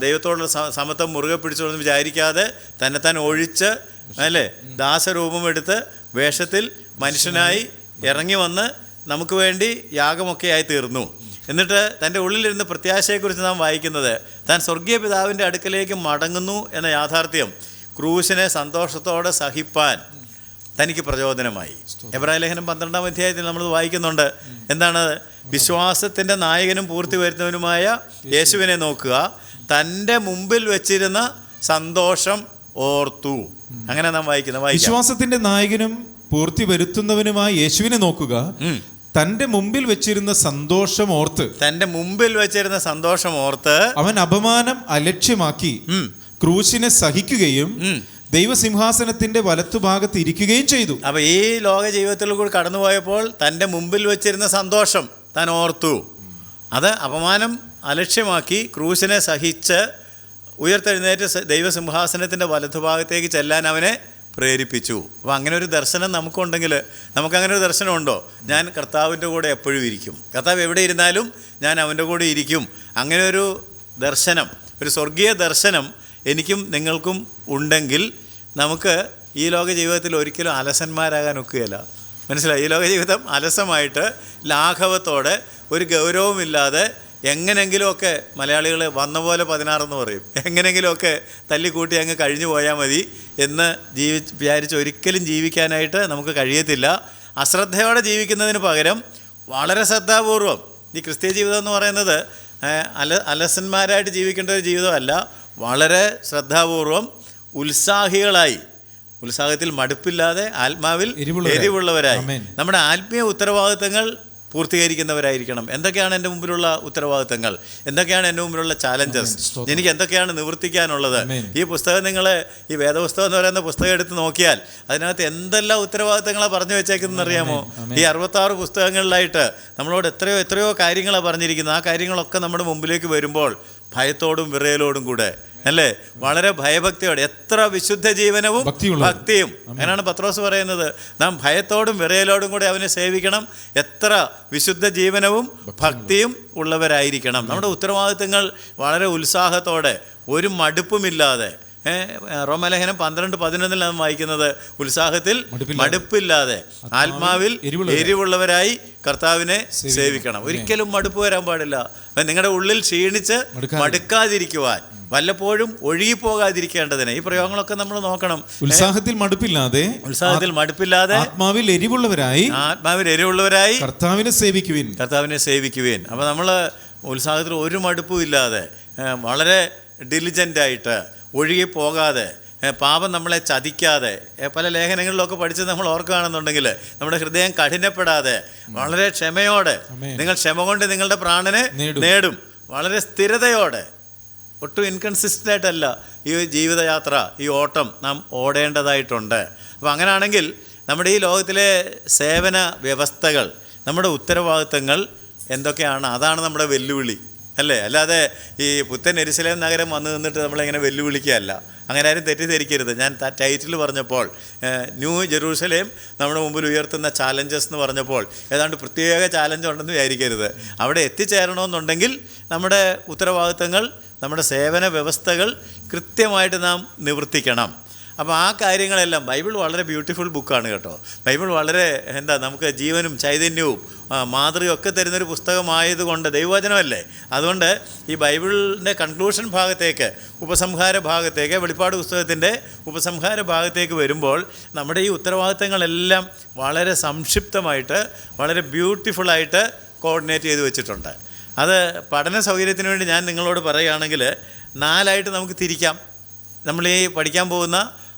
ദൈവത്തോടുള്ള സമത്വം മുറുകെ പിടിച്ചോളെന്ന് വിചാരിക്കാതെ തന്നെത്താൻ ഒഴിച്ച്, അല്ലേ, ദാസരൂപമെടുത്ത് വേഷത്തിൽ മനുഷ്യനായി ഇറങ്ങി വന്ന് നമുക്ക് വേണ്ടി യാഗമൊക്കെയായി തീർന്നു. എന്നിട്ട് തൻ്റെ ഉള്ളിലിരുന്ന പ്രത്യാശയെക്കുറിച്ച് നാം വായിക്കുന്നത്, താൻ സ്വർഗീയ പിതാവിൻ്റെ അടുക്കലേക്ക് മടങ്ങുന്നു എന്ന യാഥാർത്ഥ്യം ക്രൂശിനെ സന്തോഷത്തോടെ സഹിപ്പാൻ തനിക്ക് പ്രചോദനമായി. എബ്രായ ലേഖനം 12-ാം അധ്യായത്തിൽ നമ്മൾ വായിക്കുന്നുണ്ട്. എന്താണ്? വിശ്വാസത്തിൻ്റെ നായകനും പൂർത്തി വരുന്നവനുമായ യേശുവിനെ നോക്കുക, തൻ്റെ മുമ്പിൽ വെച്ചിരുന്ന സന്തോഷം ഓർത്തു. അങ്ങനെ നാം വായിക്കുന്നത്. വിശ്വാസത്തിൻ്റെ നായകനും പൂർത്തി വരുത്തുന്നവനുമായ യേശുവിനെ നോക്കുക, തന്റെ മുമ്പിൽ വെച്ചിരുന്ന സന്തോഷം ഓർത്ത് അവൻ അപമാനം അലക്ഷ്യമാക്കി ക്രൂശിനെ സഹിക്കുകയും ദൈവസിംഹാസനത്തിന്റെ വലത്തുഭാഗത്ത് ഇരിക്കുകയും ചെയ്തു. അപ്പൊ ഈ ലോക ജീവിതത്തിൽ കൂടി കടന്നുപോയപ്പോൾ തൻ്റെ മുമ്പിൽ വെച്ചിരുന്ന സന്തോഷം താൻ ഓർത്തു. അത് അപമാനം അലക്ഷ്യമാക്കി ക്രൂശിനെ സഹിച്ച് ഉയർത്തെഴുന്നേറ്റ് ദൈവസിംഹാസനത്തിന്റെ വലത്തുഭാഗത്തേക്ക് ചെല്ലാൻ അവനെ പ്രേരിപ്പിച്ചു. അപ്പോൾ അങ്ങനെ ഒരു ദർശനം നമുക്കുണ്ടെങ്കിൽ, നമുക്കങ്ങനെ ഒരു ദർശനമുണ്ടോ? ഞാൻ കർത്താവിൻ്റെ കൂടെ എപ്പോഴും ഇരിക്കും, കർത്താവ് എവിടെ ഇരുന്നാലും ഞാൻ അവൻ്റെ കൂടെ ഇരിക്കും. അങ്ങനെ ഒരു ദർശനം, ഒരു സ്വർഗീയ ദർശനം എനിക്കും നിങ്ങൾക്കും ഉണ്ടെങ്കിൽ നമുക്ക് ഈ ലോക ജീവിതത്തിൽ ഒരിക്കലും അലസന്മാരാകാൻ ഒക്കുകയില്ല. മനസ്സിലായി? ഈ ലോക ജീവിതം അലസമായിട്ട് ലാഘവത്തോടെ ഒരു ഗൗരവമില്ലാതെ എങ്ങനെങ്കിലുമൊക്കെ, മലയാളികൾ വന്ന പോലെ 16 എന്ന് പറയും, എങ്ങനെങ്കിലുമൊക്കെ തല്ലിക്കൂട്ടി അങ്ങ് കഴിഞ്ഞു പോയാൽ മതി എന്ന് വിചാരിച്ച് ഒരിക്കലും ജീവിക്കാനായിട്ട് നമുക്ക് കഴിയത്തില്ല. അശ്രദ്ധയോടെ ജീവിക്കുന്നതിന് പകരം വളരെ ശ്രദ്ധാപൂർവം, ഈ ക്രിസ്തീയ ജീവിതം എന്ന് പറയുന്നത് അലസന്മാരായിട്ട് ജീവിക്കേണ്ട ഒരു ജീവിതമല്ല. വളരെ ശ്രദ്ധാപൂർവം ഉത്സാഹികളായി, ഉത്സാഹത്തിൽ മടുപ്പില്ലാതെ ആത്മാവിൽ എരിവുള്ളവരായി നമ്മുടെ ആത്മീയ ഉത്തരവാദിത്തങ്ങൾ പൂർത്തീകരിക്കുന്നവരായിരിക്കണം. എന്തൊക്കെയാണ് എൻ്റെ മുമ്പിലുള്ള ഉത്തരവാദിത്തങ്ങൾ? എന്തൊക്കെയാണ് എൻ്റെ മുമ്പിലുള്ള ചാലഞ്ചസ്? എനിക്ക് എന്തൊക്കെയാണ് നിവർത്തിക്കാനുള്ളത്? ഈ പുസ്തകം, നിങ്ങൾ ഈ വേദപുസ്തകം എന്ന് പറയുന്ന പുസ്തകം എടുത്ത് നോക്കിയാൽ അതിനകത്ത് എന്തെല്ലാം ഉത്തരവാദിത്തങ്ങളാണ് പറഞ്ഞു വെച്ചേക്കുന്നതെന്ന് അറിയാമോ? ഈ 66 പുസ്തകങ്ങളിലായിട്ട് നമ്മളോട് എത്രയോ കാര്യങ്ങളാണ് പറഞ്ഞിരിക്കുന്നത്. ആ കാര്യങ്ങളൊക്കെ നമ്മുടെ മുമ്പിലേക്ക് വരുമ്പോൾ ഭയത്തോടും വിറയലോടും കൂടെ അല്ലേ? വളരെ ഭയഭക്തിയോടെ, എത്ര വിശുദ്ധ ജീവനവും ഭക്തിയും. അങ്ങനെയാണ് പത്രോസ് പറയുന്നത്, നാം ഭയത്തോടും വിറയലോടും കൂടി അവനെ സേവിക്കണം. എത്ര വിശുദ്ധ ജീവനവും ഭക്തിയും ഉള്ളവരായിരിക്കണം. നമ്മുടെ ഉത്തരവാദിത്തങ്ങൾ വളരെ ഉത്സാഹത്തോടെ, ഒരു മടുപ്പുമില്ലാതെ. റോമലേഖനം 12:11 നാം വായിക്കുന്നത്, ഉത്സാഹത്തിൽ മടുപ്പില്ലാതെ ആത്മാവിൽ എരിവുള്ളവരായി കർത്താവിനെ സേവിക്കണം. ഒരിക്കലും മടുപ്പ് വരാൻ പാടില്ല. നിങ്ങളുടെ ഉള്ളിൽ ക്ഷീണിച്ച് മടുക്കാതിരിക്കുവാൻ, വല്ലപ്പോഴും ഒഴുകിപ്പോകാതിരിക്കേണ്ടതിന് ഈ പ്രയോഗങ്ങളൊക്കെ നമ്മൾ നോക്കണം. ഉത്സാഹത്തിൽ മടുപ്പില്ലാതെ ആത്മാവിൽ എരിവുള്ളവരായി കർത്താവിനെ സേവിക്കുവിൻ. അപ്പോൾ നമ്മൾ ഉത്സാഹത്തിൽ ഒരു മടുപ്പും ഇല്ലാതെ, വളരെ ഡിലിജൻ്റായിട്ട്, ഒഴുകിപ്പോകാതെ, പാപം നമ്മളെ ചതിക്കാതെ, പല ലേഖനങ്ങളിലൊക്കെ പഠിച്ചത് നമ്മൾ ഓർക്കുകയാണെന്നുണ്ടെങ്കിൽ, നമ്മുടെ ഹൃദയം കഠിനപ്പെടാതെ, വളരെ ക്ഷമയോടെ, നിങ്ങൾ ക്ഷമ കൊണ്ട് നിങ്ങളുടെ പ്രാണനെ നേടും. വളരെ സ്ഥിരതയോടെ, ഒട്ടും ഇൻകൺസിസ്റ്റൻ്റ് ആയിട്ടല്ല ഈ ജീവിതയാത്ര, ഈ ഓട്ടം നാം ഓടേണ്ടതായിട്ടുണ്ട്. അപ്പോൾ അങ്ങനെയാണെങ്കിൽ നമ്മുടെ ഈ ലോകത്തിലെ സേവന വ്യവസ്ഥകൾ, നമ്മുടെ ഉത്തരവാദിത്തങ്ങൾ എന്തൊക്കെയാണ്? അതാണ് നമ്മുടെ വെല്ലുവിളി, അല്ലേ? അല്ലാതെ ഈ പുത്തൻ യെരുശലേം നഗരം വന്നു നിന്നിട്ട് നമ്മളിങ്ങനെ വെല്ലുവിളിക്കുകയല്ല. അങ്ങനെ ആരും തെറ്റിദ്ധരിക്കരുത്. ഞാൻ ടൈറ്റിൽ പറഞ്ഞപ്പോൾ ന്യൂ ജെറൂസലേം നമ്മുടെ മുമ്പിൽ ഉയർത്തുന്ന ചാലഞ്ചസ് എന്ന് പറഞ്ഞപ്പോൾ ഏതാണ്ട് പ്രത്യേക ചാലഞ്ച് ഉണ്ടെന്ന് വിചാരിക്കരുത്. അവിടെ എത്തിച്ചേരണമെന്നുണ്ടെങ്കിൽ നമ്മുടെ ഉത്തരവാദിത്തങ്ങൾ, നമ്മുടെ സേവന വ്യവസ്ഥകൾ കൃത്യമായിട്ട് നാം നിവർത്തിക്കണം. അപ്പോൾ ആ കാര്യങ്ങളെല്ലാം, ബൈബിൾ വളരെ ബ്യൂട്ടിഫുൾ ബുക്കാണ് കേട്ടോ. ബൈബിൾ വളരെ നമുക്ക് ജീവനും ചൈതന്യവും മാതൃകയൊക്കെ തരുന്നൊരു പുസ്തകമായതുകൊണ്ട്, ദൈവവചനമല്ലേ, അതുകൊണ്ട് ഈ ബൈബിളിൻ്റെ കൺക്ലൂഷൻ ഭാഗത്തേക്ക്, ഉപസംഹാര ഭാഗത്തേക്ക്, വെളിപ്പാട് പുസ്തകത്തിൻ്റെ ഉപസംഹാര ഭാഗത്തേക്ക് വരുമ്പോൾ നമ്മുടെ ഈ ഉത്തരവാദിത്തങ്ങളെല്ലാം വളരെ സംക്ഷിപ്തമായിട്ട്, വളരെ ബ്യൂട്ടിഫുള്ളായിട്ട് കോർഡിനേറ്റ് ചെയ്ത് വെച്ചിട്ടുണ്ട്. അത് പഠന സൗകര്യത്തിന് വേണ്ടി ഞാൻ നിങ്ങളോട് പറയുകയാണെങ്കിൽ 4 നമുക്ക് തിരിക്കാം. നമ്മൾ ഈ പഠിക്കാൻ പോകുന്ന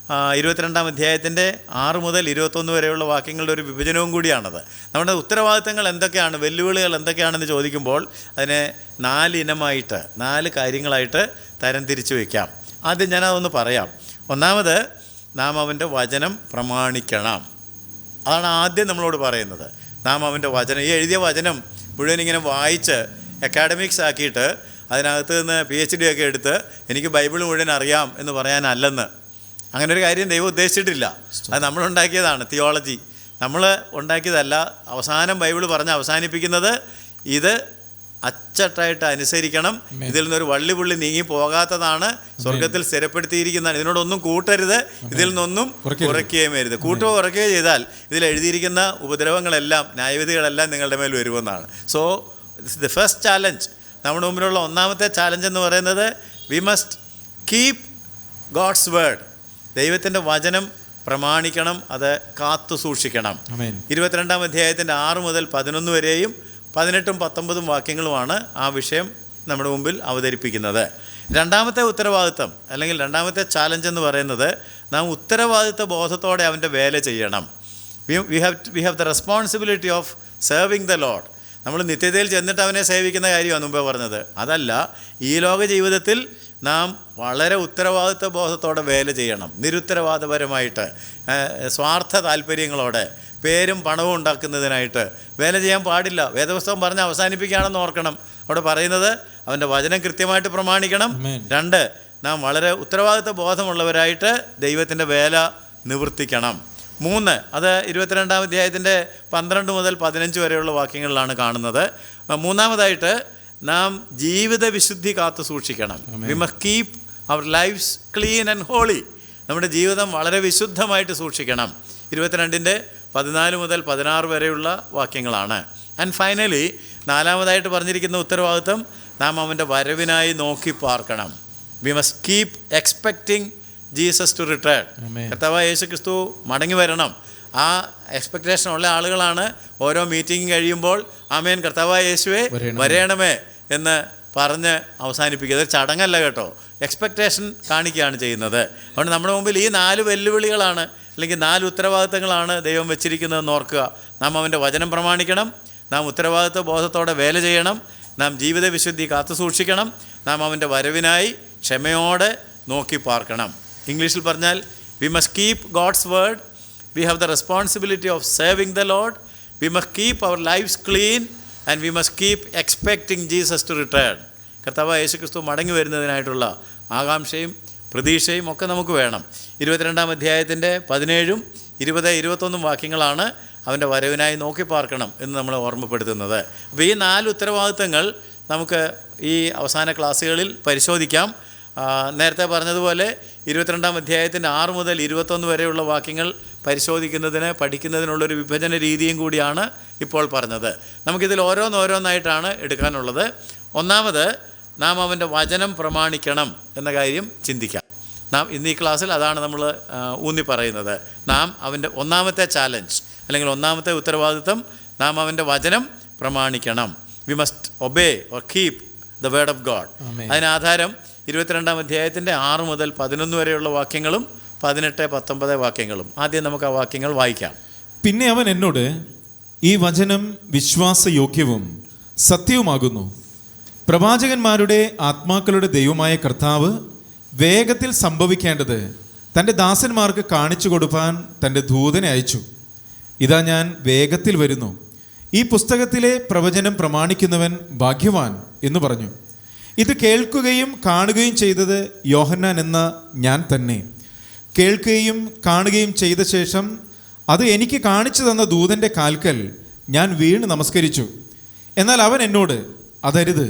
22-ാം അധ്യായത്തിൻ്റെ 6 മുതൽ 21 വരെയുള്ള വാക്യങ്ങളുടെ ഒരു വിഭജനവും കൂടിയാണത്. നമ്മുടെ ഉത്തരവാദിത്തങ്ങൾ എന്തൊക്കെയാണ്, വെല്ലുവിളികൾ എന്തൊക്കെയാണെന്ന് ചോദിക്കുമ്പോൾ അതിനെ 4 ഇനമായിട്ട്, 4 കാര്യങ്ങളായിട്ട് തരംതിരിച്ച് വയ്ക്കാം. ആദ്യം ഞാനതൊന്ന് പറയാം. ഒന്നാമത്, നാം അവൻ്റെ വചനം പ്രമാണിക്കണം. അതാണ് ആദ്യം നമ്മളോട് പറയുന്നത്. നാം അവൻ്റെ വചനം, ഈ എഴുതിയ വചനം മുഴുവൻ ഇങ്ങനെ വായിച്ച് അക്കാഡമിക്സ് ആക്കിയിട്ട് അതിനകത്ത് നിന്ന് PhD ഒക്കെ എടുത്ത് എനിക്ക് ബൈബിൾ മുഴുവൻ അറിയാം എന്ന് പറയാനല്ലെന്ന്. അങ്ങനെ ഒരു കാര്യം ദൈവം ഉദ്ദേശിച്ചിട്ടില്ല. അത് നമ്മളുണ്ടാക്കിയതാണ്, തിയോളജി. നമ്മൾ ഉണ്ടാക്കിയതല്ല. അവസാനം ബൈബിൾ പറഞ്ഞ് അവസാനിപ്പിക്കുന്നത്, ഇത് അച്ചട്ടായിട്ട് അനുസരിക്കണം, ഇതിൽ നിന്നൊരു വള്ളി പുള്ളി നീങ്ങി പോകാത്തതാണ്, സ്വർഗത്തിൽ സ്ഥിരപ്പെടുത്തിയിരിക്കുന്നതാണ്, ഇതിനോടൊന്നും കൂട്ടരുത്, ഇതിൽ നിന്നൊന്നും കുറയ്ക്കുകയും വരുത്. കൂട്ടുകയോ കുറയ്ക്കുകയോ ചെയ്താൽ ഇതിൽ എഴുതിയിരിക്കുന്ന ഉപദ്രവങ്ങളെല്ലാം, ന്യായവിധികളെല്ലാം നിങ്ങളുടെ മേൽ വരുമെന്നാണ്. സോ ദി ഫസ്റ്റ് ചാലഞ്ച്, നമ്മുടെ മുമ്പിലുള്ള ഒന്നാമത്തെ ചാലഞ്ച് എന്ന് പറയുന്നത്, we must keep God's word. ദൈവത്തിൻ്റെ വചനം പ്രമാണിക്കണം, അത് കാത്തു സൂക്ഷിക്കണം. 22-ാം അധ്യായത്തിൻ്റെ 6 മുതൽ 11 വരെയും 18ഉം 19ഉം വാക്യങ്ങളുമാണ് ആ വിഷയം നമ്മുടെ മുമ്പിൽ അവതരിപ്പിക്കുന്നത്. രണ്ടാമത്തെ ഉത്തരവാദിത്തം, അല്ലെങ്കിൽ രണ്ടാമത്തെ ചാലഞ്ച് എന്ന് പറയുന്നത്, നാം ഉത്തരവാദിത്ത ബോധത്തോടെ അവൻ്റെ വേല ചെയ്യണം. V have the responsibility of serving the load. നമ്മൾ നിത്യതയിൽ ചെന്നിട്ട് അവനെ സേവിക്കുന്ന കാര്യമാണ് മുമ്പേ പറഞ്ഞത്. അതല്ല, ഈ ലോക ജീവിതത്തിൽ നാം വളരെ ഉത്തരവാദിത്വ ബോധത്തോടെ വേല ചെയ്യണം. നിരുത്തരവാദപരമായിട്ട്, സ്വാർത്ഥ താല്പര്യങ്ങളോടെ, പേരും പണവും ഉണ്ടാക്കുന്നതിനായിട്ട് വേല ചെയ്യാൻ പാടില്ല. വേദപുസ്തകം പറഞ്ഞ് അവസാനിപ്പിക്കുകയാണെന്ന് ഓർക്കണം. അവിടെ പറയുന്നത് അവൻ്റെ വചനം കൃത്യമായിട്ട് പ്രമാണിക്കണം. 2, നാം വളരെ ഉത്തരവാദിത്വ ബോധമുള്ളവരായിട്ട് ദൈവത്തിൻ്റെ വേല നിവർത്തിക്കണം. 3, അത് 22-ാം അധ്യായത്തിൻ്റെ 12 മുതൽ 15 വരെയുള്ള വാക്യങ്ങളിലാണ് കാണുന്നത്. മൂന്നാമതായിട്ട്, നാം ജീവിത വിശുദ്ധി കാത്തു സൂക്ഷിക്കണം. We must keep our lifes clean and holy. നമ്മുടെ ജീവിതം വളരെ വിശുദ്ധമായിട്ട് സൂക്ഷിക്കണം. 22-ൻ്റെ 14 മുതൽ 16 വരെയുള്ള വാക്യങ്ങളാണ്. ആൻഡ് ഫൈനലി, 4-മതായിട്ട് പറഞ്ഞിരിക്കുന്ന ഉത്തരവാദിത്വം, നാം അവൻ്റെ വരവിനായി നോക്കി പാർക്കണം. We must keep expecting Jesus to return. കർത്താവായ യേശു ക്രിസ്തു മടങ്ങി വരണം. ആ എക്സ്പെക്റ്റേഷൻ ഉള്ള ആളുകളാണ് ഓരോ മീറ്റിംഗ് കഴിയുമ്പോൾ ആമേൻ കർത്താവായ യേശുവേ വരയണമേ എന്ന് പറഞ്ഞ് അവസാനിപ്പിക്കുക. അതൊരു ചടങ്ങല്ല കേട്ടോ, എക്സ്പെക്റ്റേഷൻ കാണിക്കുകയാണ് ചെയ്യുന്നത്. അതുകൊണ്ട് നമ്മുടെ മുമ്പിൽ ഈ 4 വെല്ലുവിളികളാണ്, അല്ലെങ്കിൽ 4 ഉത്തരവാദിത്തങ്ങളാണ് ദൈവം വെച്ചിരിക്കുന്നതെന്ന് ഓർക്കുക. നാം അവൻ്റെ വചനം പ്രമാണിക്കണം, നാം ഉത്തരവാദിത്വ ബോധത്തോടെ വേല ചെയ്യണം, നാം ജീവിത വിശുദ്ധി കാത്തു സൂക്ഷിക്കണം, നാം അവൻ്റെ വരവിനായി ക്ഷമയോടെ നോക്കി പാർക്കണം. ഇംഗ്ലീഷിൽ പറഞ്ഞാൽ, we must keep God's word, we have the responsibility of saving the Lord, we must keep our lifes clean and we must keep expecting Jesus to return. കർത്താവായ യേശു ക്രിസ്തു മടങ്ങി വരുന്നതിനായിട്ടുള്ള ആകാംക്ഷയും പ്രതീക്ഷയും ഒക്കെ നമുക്ക് വേണം. 22-ാം അധ്യായത്തിൻ്റെ 17, 20, 21 വാക്യങ്ങളാണ് അവൻ്റെ വരവിനായി നോക്കി പാർക്കണം എന്ന് നമ്മളെ ഓർമ്മപ്പെടുത്തുന്നത്. അപ്പോൾ ഈ 4 ഉത്തരവാദിത്തങ്ങൾ നമുക്ക് ഈ അവസാന ക്ലാസ്സുകളിൽ പരിശോധിക്കാം. നേരത്തെ പറഞ്ഞതുപോലെ 22-ാം അധ്യായത്തിൻ്റെ 6 മുതൽ 21 വരെയുള്ള വാക്യങ്ങൾ പരിശോധിക്കുന്നതിന് പഠിക്കുന്നതിനുള്ളൊരു വിഭജന രീതിയും കൂടിയാണ് ഇപ്പോൾ പറഞ്ഞത്. നമുക്കിതിൽ ഓരോന്നായിട്ടാണ് എടുക്കാനുള്ളത്. ഒന്നാമത്, നാം അവൻ്റെ വചനം പ്രമാണിക്കണം എന്ന കാര്യം ചിന്തിക്കാം. നാം ഇന്ന് ഈ ക്ലാസ്സിൽ അതാണ് നമ്മൾ ഊന്നി പറയുന്നത്. നാം അവൻ്റെ ഒന്നാമത്തെ ചാലഞ്ച് അല്ലെങ്കിൽ ഒന്നാമത്തെ ഉത്തരവാദിത്വം, നാം അവൻ്റെ വചനം പ്രമാണിക്കണം. We must obey or keep the word of God. അതിനാധാരം 22-ാം അധ്യായത്തിൻ്റെ 6 മുതൽ 11 വരെയുള്ള വാക്യങ്ങളും 18, 19 വാക്യങ്ങളും. ആദ്യം നമുക്ക് ആ വാക്യങ്ങൾ വായിക്കാം. പിന്നെ അവൻ എന്നോട്, ഈ വചനം വിശ്വാസയോഗ്യവും സത്യവുമാകുന്നു. പ്രവാചകന്മാരുടെ ആത്മാക്കളുടെ ദൈവമായ കർത്താവ് വേഗത്തിൽ സംഭവിക്കേണ്ടത് തൻ്റെ ദാസന്മാർക്ക് കാണിച്ചു കൊടുപ്പാൻ തൻ്റെ ദൂതനെ അയച്ചു. ഇതാ ഞാൻ വേഗത്തിൽ വരുന്നു. ഈ പുസ്തകത്തിലെ പ്രവചനം പ്രമാണിക്കുന്നവൻ ഭാഗ്യവാൻ എന്ന് പറഞ്ഞു. ഇത് കേൾക്കുകയും കാണുകയും ചെയ്തത് യോഹന്നാൻ എന്ന ഞാൻ തന്നെ. കേൾക്കുകയും കാണുകയും ചെയ്ത ശേഷം അത് എനിക്ക് കാണിച്ചു തന്ന ദൂതൻ്റെ കാൽക്കൽ ഞാൻ വീണ് നമസ്കരിച്ചു. എന്നാൽ അവൻ എന്നോട്, അതരുത്,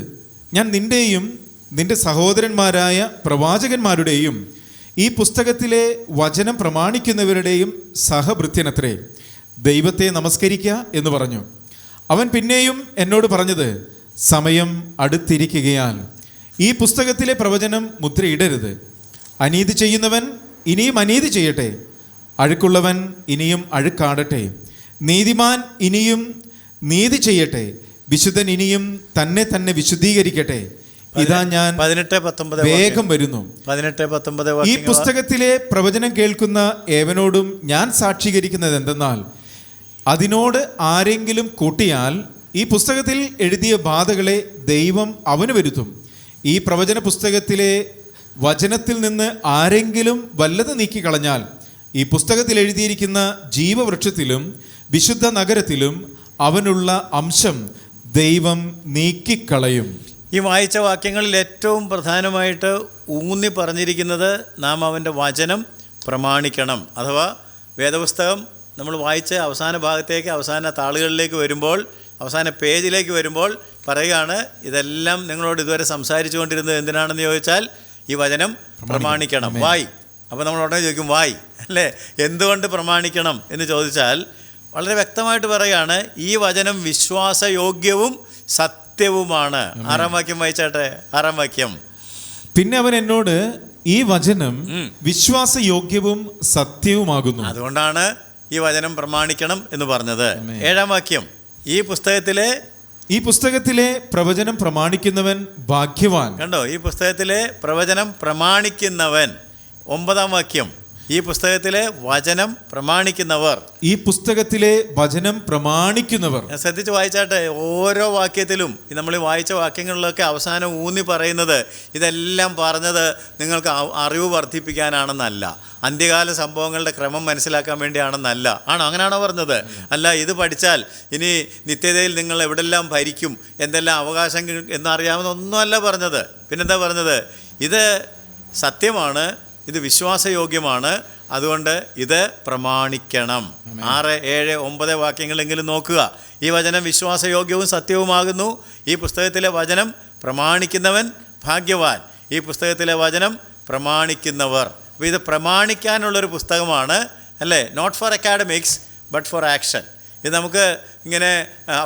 ഞാൻ നിൻ്റെയും നിൻ്റെ സഹോദരന്മാരായ പ്രവാചകന്മാരുടെയും ഈ പുസ്തകത്തിലെ വചനം പ്രമാണിക്കുന്നവരുടെയും സഹഭൃത്യനത്രേ. ദൈവത്തെ നമസ്കരിക്കുക എന്ന് പറഞ്ഞു. അവൻ പിന്നെയും എന്നോട് പറഞ്ഞത്, സമയം അടുത്തിരിക്കുകയാൽ ഈ പുസ്തകത്തിലെ പ്രവചനം മുദ്രയിടരുത്. അനീതി ചെയ്യുന്നവൻ ഇനിയും അനീതി ചെയ്യട്ടെ, അഴുക്കുള്ളവൻ ഇനിയും അഴുക്കാടട്ടെ, നീതിമാൻ ഇനിയും നീതി ചെയ്യട്ടെ, വിശുദ്ധൻ ഇനിയും തന്നെ തന്നെ വിശുദ്ധീകരിക്കട്ടെ. ഇതാ ഞാൻ 18, 19 വേഗം വരുന്നു. 18, 19 ഈ പുസ്തകത്തിലെ പ്രവചനം കേൾക്കുന്ന ഏവനോടും ഞാൻ സാക്ഷീകരിക്കുന്നത് എന്തെന്നാൽ, അതിനോട് ആരെങ്കിലും കൂട്ടിയാൽ ഈ പുസ്തകത്തിൽ എഴുതിയ ബാധകളെ ദൈവം അവന് വരുത്തും. ഈ പ്രവചന പുസ്തകത്തിലെ വചനത്തിൽ നിന്ന് ആരെങ്കിലും വല്ലത് നീക്കിക്കളഞ്ഞാൽ ഈ പുസ്തകത്തിൽ എഴുതിയിരിക്കുന്ന ജീവവൃക്ഷത്തിലും വിശുദ്ധ നഗരത്തിലും അവനുള്ള അംശം ദൈവം നീക്കിക്കളയും. ഈ വായിച്ച വാക്യങ്ങളിൽ ഏറ്റവും പ്രധാനമായിട്ട് ഊന്നി പറഞ്ഞിരിക്കുന്നത് നാം അവൻ്റെ വചനം പ്രമാണിക്കണം. അഥവാ വേദപുസ്തകം നമ്മൾ വായിച്ച് അവസാന ഭാഗത്തേക്ക്, അവസാന താളുകളിലേക്ക് വരുമ്പോൾ, അവസാന പേജിലേക്ക് വരുമ്പോൾ പറയുകയാണ്, ഇതെല്ലാം നിങ്ങളോട് ഇതുവരെ സംസാരിച്ചു കൊണ്ടിരുന്നത് എന്തിനാണെന്ന് ചോദിച്ചാൽ ഈ വചനം പ്രമാണിക്കണം. വായി. അപ്പോൾ നമ്മൾ ഉടനെ ചോദിക്കും, വായി അല്ലേ, എന്തുകൊണ്ട് പ്രമാണിക്കണം എന്ന് ചോദിച്ചാൽ വളരെ വ്യക്തമായിട്ട് പറയുകയാണ്, ഈ വചനം വിശ്വാസയോഗ്യവും സത്യവുമാണ്. 6-ാം വാക്യം വായിച്ചാട്ടെ. 6-ാം വാക്യം. പിന്നെ അവൻ എന്നോട്, ഈ വചനം വിശ്വാസയോഗ്യവും സത്യവുമാകുന്നു. അതുകൊണ്ടാണ് ഈ വചനം പ്രമാണിക്കണം എന്ന് പറഞ്ഞത്. 7-ാം വാക്യം. ഈ പുസ്തകത്തിലെ പ്രവചനം പ്രമാണിക്കുന്നവൻ ഭാഗ്യവാൻ. കണ്ടോ, ഈ പുസ്തകത്തിലെ പ്രവചനം പ്രമാണിക്കുന്നവൻ. 9-ാം വാക്യം. ഈ പുസ്തകത്തിലെ വചനം പ്രമാണിക്കുന്നവർ. ഈ പുസ്തകത്തിലെ വചനം പ്രമാണിക്കുന്നവർ. ശ്രദ്ധിച്ച് വായിച്ചാട്ടെ. ഓരോ വാക്യത്തിലും നമ്മൾ ഈ വായിച്ച വാക്യങ്ങളിലൊക്കെ അവസാനം ഊന്നി പറയുന്നത് ഇതെല്ലാം പറഞ്ഞത് നിങ്ങൾക്ക് അറിവ് വർദ്ധിപ്പിക്കാനാണെന്നല്ല, അന്ത്യകാല സംഭവങ്ങളുടെ ക്രമം മനസ്സിലാക്കാൻ വേണ്ടിയാണെന്നല്ല. ആണോ? അങ്ങനെയാണോ പറഞ്ഞത്? അല്ല, ഇത് പഠിച്ചാൽ ഇനി നിത്യതയിൽ നിങ്ങൾ എവിടെല്ലാം ഭരിക്കും, എന്തെല്ലാം അവകാശങ്ങൾ എന്നറിയാമെന്നൊന്നുമല്ല പറഞ്ഞത്. പിന്നെന്താ പറഞ്ഞത്? ഇത് സത്യമാണ്, ഇത് വിശ്വാസയോഗ്യമാണ്, അതുകൊണ്ട് ഇത് പ്രമാണിക്കണം. 6, 7, 9 വാക്യങ്ങളെങ്കിലും നോക്കുക. ഈ വചനം വിശ്വാസയോഗ്യവും സത്യവുമാകുന്നു. ഈ പുസ്തകത്തിലെ വചനം പ്രമാണിക്കുന്നവൻ ഭാഗ്യവാൻ. ഈ പുസ്തകത്തിലെ വചനം പ്രമാണിക്കുന്നവർ. അപ്പോൾ ഇത് പ്രമാണിക്കാനുള്ളൊരു പുസ്തകമാണ് അല്ലേ? Not for academics but for action. ഇത് നമുക്ക് ഇങ്ങനെ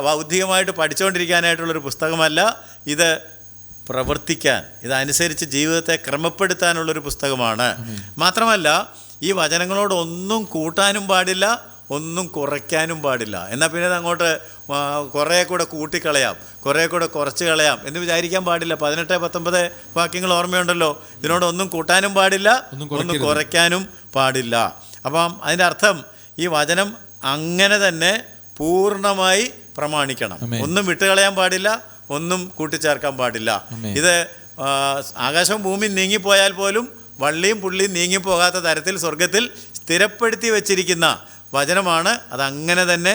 ബൗദ്ധികമായിട്ട് പഠിച്ചുകൊണ്ടിരിക്കാനായിട്ടുള്ളൊരു പുസ്തകമല്ല, ഇത് പ്രവർത്തിക്കാൻ, ഇതനുസരിച്ച് ജീവിതത്തെ ക്രമപ്പെടുത്താനുള്ളൊരു പുസ്തകമാണ്. മാത്രമല്ല ഈ വചനങ്ങളോട് ഒന്നും കൂട്ടാനും പാടില്ല, ഒന്നും കുറയ്ക്കാനും പാടില്ല. എന്നാൽ പിന്നെ അങ്ങോട്ട് കുറേ കൂടെ കൂട്ടിക്കളയാം, കുറേ കൂടെ കുറച്ച് കളയാം എന്ന് വിചാരിക്കാൻ പാടില്ല. 18, 19 വാക്യങ്ങൾ ഓർമ്മയുണ്ടല്ലോ. ഇതിനോട് ഒന്നും കൂട്ടാനും പാടില്ല, ഒന്നും കുറയ്ക്കാനും പാടില്ല. അപ്പം അതിൻ്റെ അർത്ഥം ഈ വചനം അങ്ങനെ തന്നെ പൂർണ്ണമായി പ്രമാണിക്കണം. ഒന്നും വിട്ടുകളയാൻ പാടില്ല, ഒന്നും കൂട്ടിച്ചേർക്കാൻ പാടില്ല. ഇത് ആകാശവും ഭൂമിയും നീങ്ങിപ്പോയാൽ പോലും വള്ളിയും പുള്ളിയും നീങ്ങിപ്പോകാത്ത തരത്തിൽ സ്വർഗത്തിൽ സ്ഥിരപ്പെടുത്തി വച്ചിരിക്കുന്ന വചനമാണ്. അതങ്ങനെ തന്നെ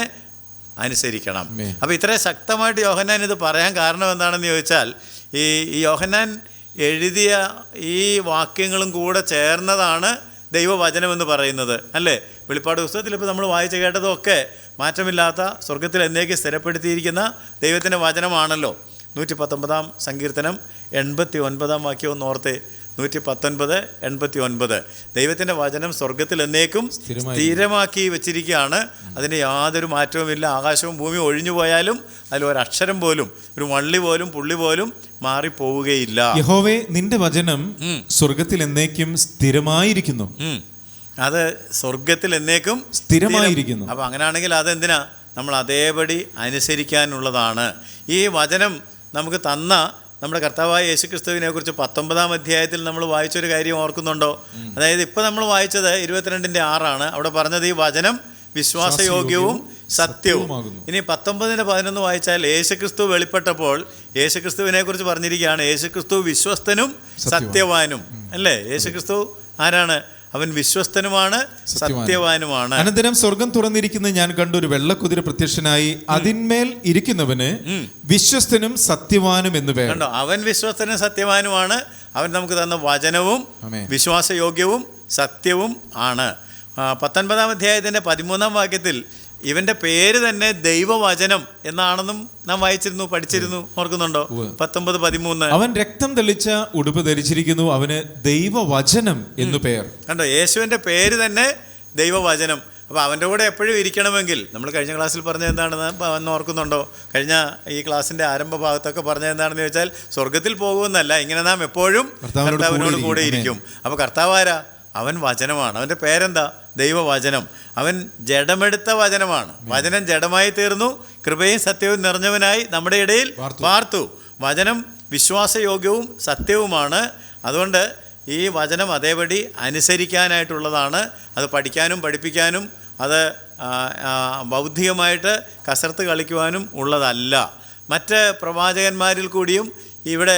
അനുസരിക്കണം. അപ്പോൾ ഇത്രയും ശക്തമായിട്ട് യോഹന്നാൻ ഇത് പറയാൻ കാരണം എന്താണെന്ന് ചോദിച്ചാൽ, ഈ യോഹന്നാൻ എഴുതിയ ഈ വാക്യങ്ങളും കൂടെ ചേർന്നതാണ് ദൈവവചനമെന്ന് പറയുന്നത്, അല്ലേ? വെളിപ്പാട് പുസ്തകത്തിൽ ഇപ്പോൾ നമ്മൾ വായിച്ച് കേട്ടതൊക്കെ മാറ്റമില്ലാത്ത സ്വർഗത്തിൽ എന്നേക്ക് സ്ഥിരപ്പെടുത്തിയിരിക്കുന്ന ദൈവത്തിൻ്റെ വചനമാണല്ലോ. 119 സങ്കീർത്തനം 89 വാക്യം ഒന്ന് ഓർത്തേ. 119:89. ദൈവത്തിൻ്റെ വചനം സ്വർഗത്തിൽ എന്നേക്കും സ്ഥിരമാക്കി വെച്ചിരിക്കുകയാണ്. അതിന് യാതൊരു മാറ്റവുമില്ല. ആകാശവും ഭൂമിയും ഒഴിഞ്ഞു പോയാലും അതിൽ ഒരക്ഷരം പോലും, ഒരു വള്ളി പോലും, പുള്ളി പോലും മാറിപ്പോവുകയില്ല. യഹോവേ, നിന്റെ വചനം സ്വർഗത്തിൽ എന്നേക്കും സ്ഥിരമായിരിക്കുന്നു. അത് സ്വർഗത്തിൽ എന്നേക്കും സ്ഥിരമായിരിക്കുന്നു. അപ്പം അങ്ങനെയാണെങ്കിൽ അതെന്തിനാ? നമ്മൾ അതേപടി അനുസരിക്കാനുള്ളതാണ്. ഈ വചനം നമുക്ക് തന്ന നമ്മുടെ കർത്താവായ യേശുക്രിസ്തുവിനെ കുറിച്ച് 19 അധ്യായത്തിൽ നമ്മൾ വായിച്ചൊരു കാര്യം ഓർക്കുന്നുണ്ടോ? അതായത് ഇപ്പം നമ്മൾ വായിച്ചത് 22:6 അവിടെ പറഞ്ഞത് ഈ വചനം വിശ്വാസയോഗ്യവും സത്യവും. ഇനി 19:11 വായിച്ചാൽ യേശുക്രിസ്തു വെളിപ്പെട്ടപ്പോൾ യേശുക്രിസ്തുവിനെ കുറിച്ച് പറഞ്ഞിരിക്കുകയാണ്, യേശുക്രിസ്തു വിശ്വസ്തനും സത്യവാനും, അല്ലേ? യേശുക്രിസ്തു ആരാണ്? അവൻ വിശ്വസ്തനുമാണ്, സത്യവാനുമാണ്. അനന്തരം സ്വർഗം തുറന്നിരിക്കുന്നത് ഞാൻ കണ്ടു. ഒരു വെള്ളക്കുതിര പ്രത്യക്ഷനായി, അതിന്മേൽ ഇരിക്കുന്നവന് വിശ്വസ്തനും സത്യവാനും എന്ന് പേർ. കണ്ടോ? അവൻ വിശ്വസ്തനും സത്യവാനുമാണ്. അവൻ നമുക്ക് തന്ന വചനവും വിശ്വാസയോഗ്യവും സത്യവും ആണ്. 19 അധ്യായത്തിൻ്റെ 13 വാക്യത്തിൽ ഇവന്റെ പേര് തന്നെ ദൈവവചനം എന്നാണെന്നും നാം വായിച്ചിരുന്നു, പഠിച്ചിരുന്നു. ഓർക്കുന്നുണ്ടോ? 19:13. അവൻ രക്തം തെളിച്ച ഉടുപ്പ് ധരിച്ചിരിക്കുന്നു, അവന് ദൈവവചനം എന്നു പേർ. കണ്ടോ? യേശുവിന്റെ പേര് തന്നെ ദൈവവചനം. അപ്പോൾ അവൻ്റെ കൂടെ എപ്പോഴും ഇരിക്കണമെങ്കിൽ നമ്മൾ കഴിഞ്ഞ ക്ലാസ്സിൽ പറഞ്ഞത് എന്താണെന്ന് ഓർക്കുന്നുണ്ടോ? കഴിഞ്ഞ ഈ ക്ലാസ്സിൻ്റെ ആരംഭ ഭാഗത്തൊക്കെ പറഞ്ഞത് എന്താണെന്ന് ചോദിച്ചാൽ, സ്വർഗത്തിൽ പോകുമെന്നല്ല, ഇങ്ങനെ നാം എപ്പോഴും കർത്താവിനോട് കൂടെ ഇരിക്കും. അപ്പോൾ കർത്താവാരാ? അവൻ വചനമാണ്. അവൻ്റെ പേരെന്താ? ദൈവവചനം. അവൻ ജഡമെടുത്ത വചനമാണ്. വചനം ജഡമായി തീർന്നു, കൃപയും സത്യവും നിറഞ്ഞവനായി നമ്മുടെ ഇടയിൽ വാർത്തു. വചനം വിശ്വാസയോഗ്യവും സത്യവുമാണ്. അതുകൊണ്ട് ഈ വചനം അതേപടി അനുസരിക്കാനായിട്ടുള്ളതാണ്. അത് പഠിക്കാനും പഠിപ്പിക്കാനും അത് ബൗദ്ധികമായിട്ട് കസർത്ത് കളിക്കുവാനും ഉള്ളതല്ല. മറ്റ് പ്രവാചകന്മാരിൽ കൂടിയും ഇവിടെ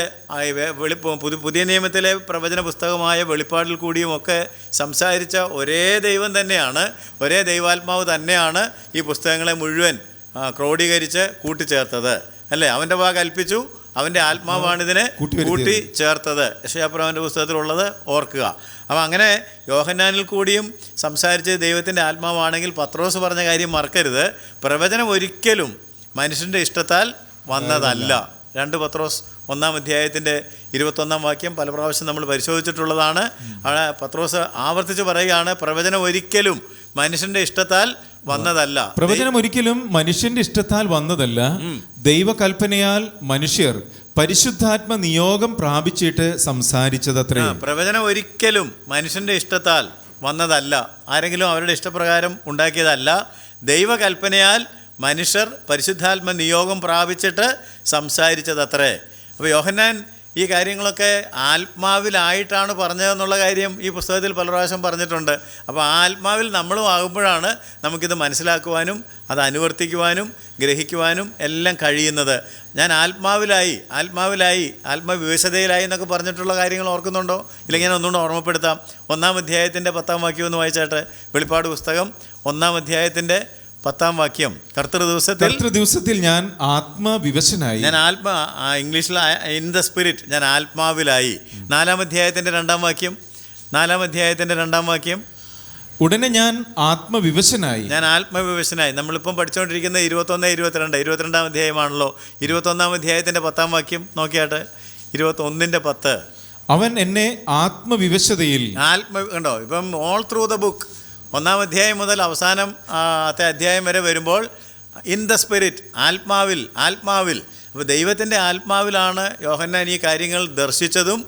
പുതിയ നിയമത്തിലെ പ്രവചന പുസ്തകമായ വെളിപ്പാടിൽ കൂടിയുമൊക്കെ സംസാരിച്ച ഒരേ ദൈവം തന്നെയാണ്, ഒരേ ദൈവാത്മാവ് തന്നെയാണ് ഈ പുസ്തകങ്ങളെ മുഴുവൻ ക്രോഡീകരിച്ച് കൂട്ടിച്ചേർത്തത്, അല്ലേ? അവൻ്റെ വാ കൽപ്പിച്ചു, അവൻ്റെ ആത്മാവാണിതിനെ കൂട്ടി ചേർത്തത്. യെശയ്യാപ്രവാചകന്റെ പുസ്തകത്തിലുള്ളത് ഓർക്കുക. അപ്പം അങ്ങനെ യോഹന്നാനിൽ കൂടിയും സംസാരിച്ച് ദൈവത്തിൻ്റെ ആത്മാവാണെങ്കിൽ പത്രോസ് പറഞ്ഞ കാര്യം മറക്കരുത്. പ്രവചനം ഒരിക്കലും മനുഷ്യൻ്റെ ഇഷ്ടത്താൽ വന്നതല്ല. 2 പത്രോസ് 1 അധ്യായത്തിൻ്റെ 21 വാക്യം പല പ്രാവശ്യം നമ്മൾ പരിശോധിച്ചിട്ടുള്ളതാണ്. അവിടെ പത്രോസ് ആവർത്തിച്ച് പറയുകയാണ്, പ്രവചനം ഒരിക്കലും മനുഷ്യൻ്റെ ഇഷ്ടത്താൽ വന്നതല്ല. പ്രവചനം ഒരിക്കലും മനുഷ്യന്റെ ഇഷ്ടത്താൽ വന്നതല്ല, ദൈവകൽപ്പനയാൽ മനുഷ്യർ പരിശുദ്ധാത്മ നിയോഗം പ്രാപിച്ചിട്ട് സംസാരിച്ചതത്രേ. പ്രവചനം ഒരിക്കലും മനുഷ്യന്റെ ഇഷ്ടത്താൽ വന്നതല്ല, ആരെങ്കിലും അവരുടെ ഇഷ്ടപ്രകാരം ഉണ്ടാക്കിയതല്ല. ദൈവകൽപ്പനയാൽ മനുഷ്യർ പരിശുദ്ധാത്മ നിയോഗം പ്രാപിച്ചിട്ട് സംസാരിച്ചതത്രേ. അപ്പോൾ യോഹന്നാൻ ഈ കാര്യങ്ങളൊക്കെ ആത്മാവിലായിട്ടാണ് പറഞ്ഞതെന്നുള്ള കാര്യം ഈ പുസ്തകത്തിൽ പല പ്രാവശ്യം പറഞ്ഞിട്ടുണ്ട്. അപ്പോൾ ആ ആത്മാവിൽ നമ്മളും ആകുമ്പോഴാണ് നമുക്കിത് മനസ്സിലാക്കുവാനും അത് അനുവർത്തിക്കുവാനും ഗ്രഹിക്കുവാനും എല്ലാം കഴിയുന്നത്. ഞാൻ ആത്മാവിലായി ആത്മവിവശതയിലായി എന്നൊക്കെ പറഞ്ഞിട്ടുള്ള കാര്യങ്ങൾ ഓർക്കുന്നുണ്ടോ? ഇല്ലെങ്കിൽ ഞാൻ ഒന്നുകൂടെ ഓർമ്മപ്പെടുത്താം. 1 അധ്യായത്തിൻ്റെ 10 വാക്യം ഒന്ന് വായിച്ചാട്ടെ. വെളിപ്പാട് പുസ്തകം 1 അധ്യായത്തിൻ്റെ 10 വാക്യം. കർത്തൃ ദിവസത്തിൽ ഞാൻ ആത്മവിവശനായി, ഞാൻ ഇംഗ്ലീഷിൽ ഇൻ ദ സ്പിരിറ്റ്, ഞാൻ ആത്മാവിലായി. 4 അധ്യായത്തിൻ്റെ 2 വാക്യം. 4 അധ്യായത്തിൻ്റെ 2 വാക്യം. ഉടനെ ഞാൻ ആത്മവിവശനായി. നമ്മളിപ്പം പഠിച്ചുകൊണ്ടിരിക്കുന്ന 21-22 അധ്യായമാണല്ലോ. 21 അധ്യായത്തിൻ്റെ 10 വാക്യം നോക്കിയാട്ടെ. 21:10. അവൻ എന്നെ ആത്മവിവശതയിൽ. കണ്ടോ? ഇപ്പം ഓൾ ത്രൂ ദ ബുക്ക് 1 അധ്യായം മുതൽ അവസാനം അധ്യായം വരെ വരുമ്പോൾ ഇൻ ദ സ്പിരിറ്റ്, ആത്മാവിൽ. അപ്പോൾ ദൈവത്തിൻ്റെ ആത്മാവിലാണ് യോഹന്നാൻ ഈ കാര്യങ്ങൾ ദർശിച്ചതും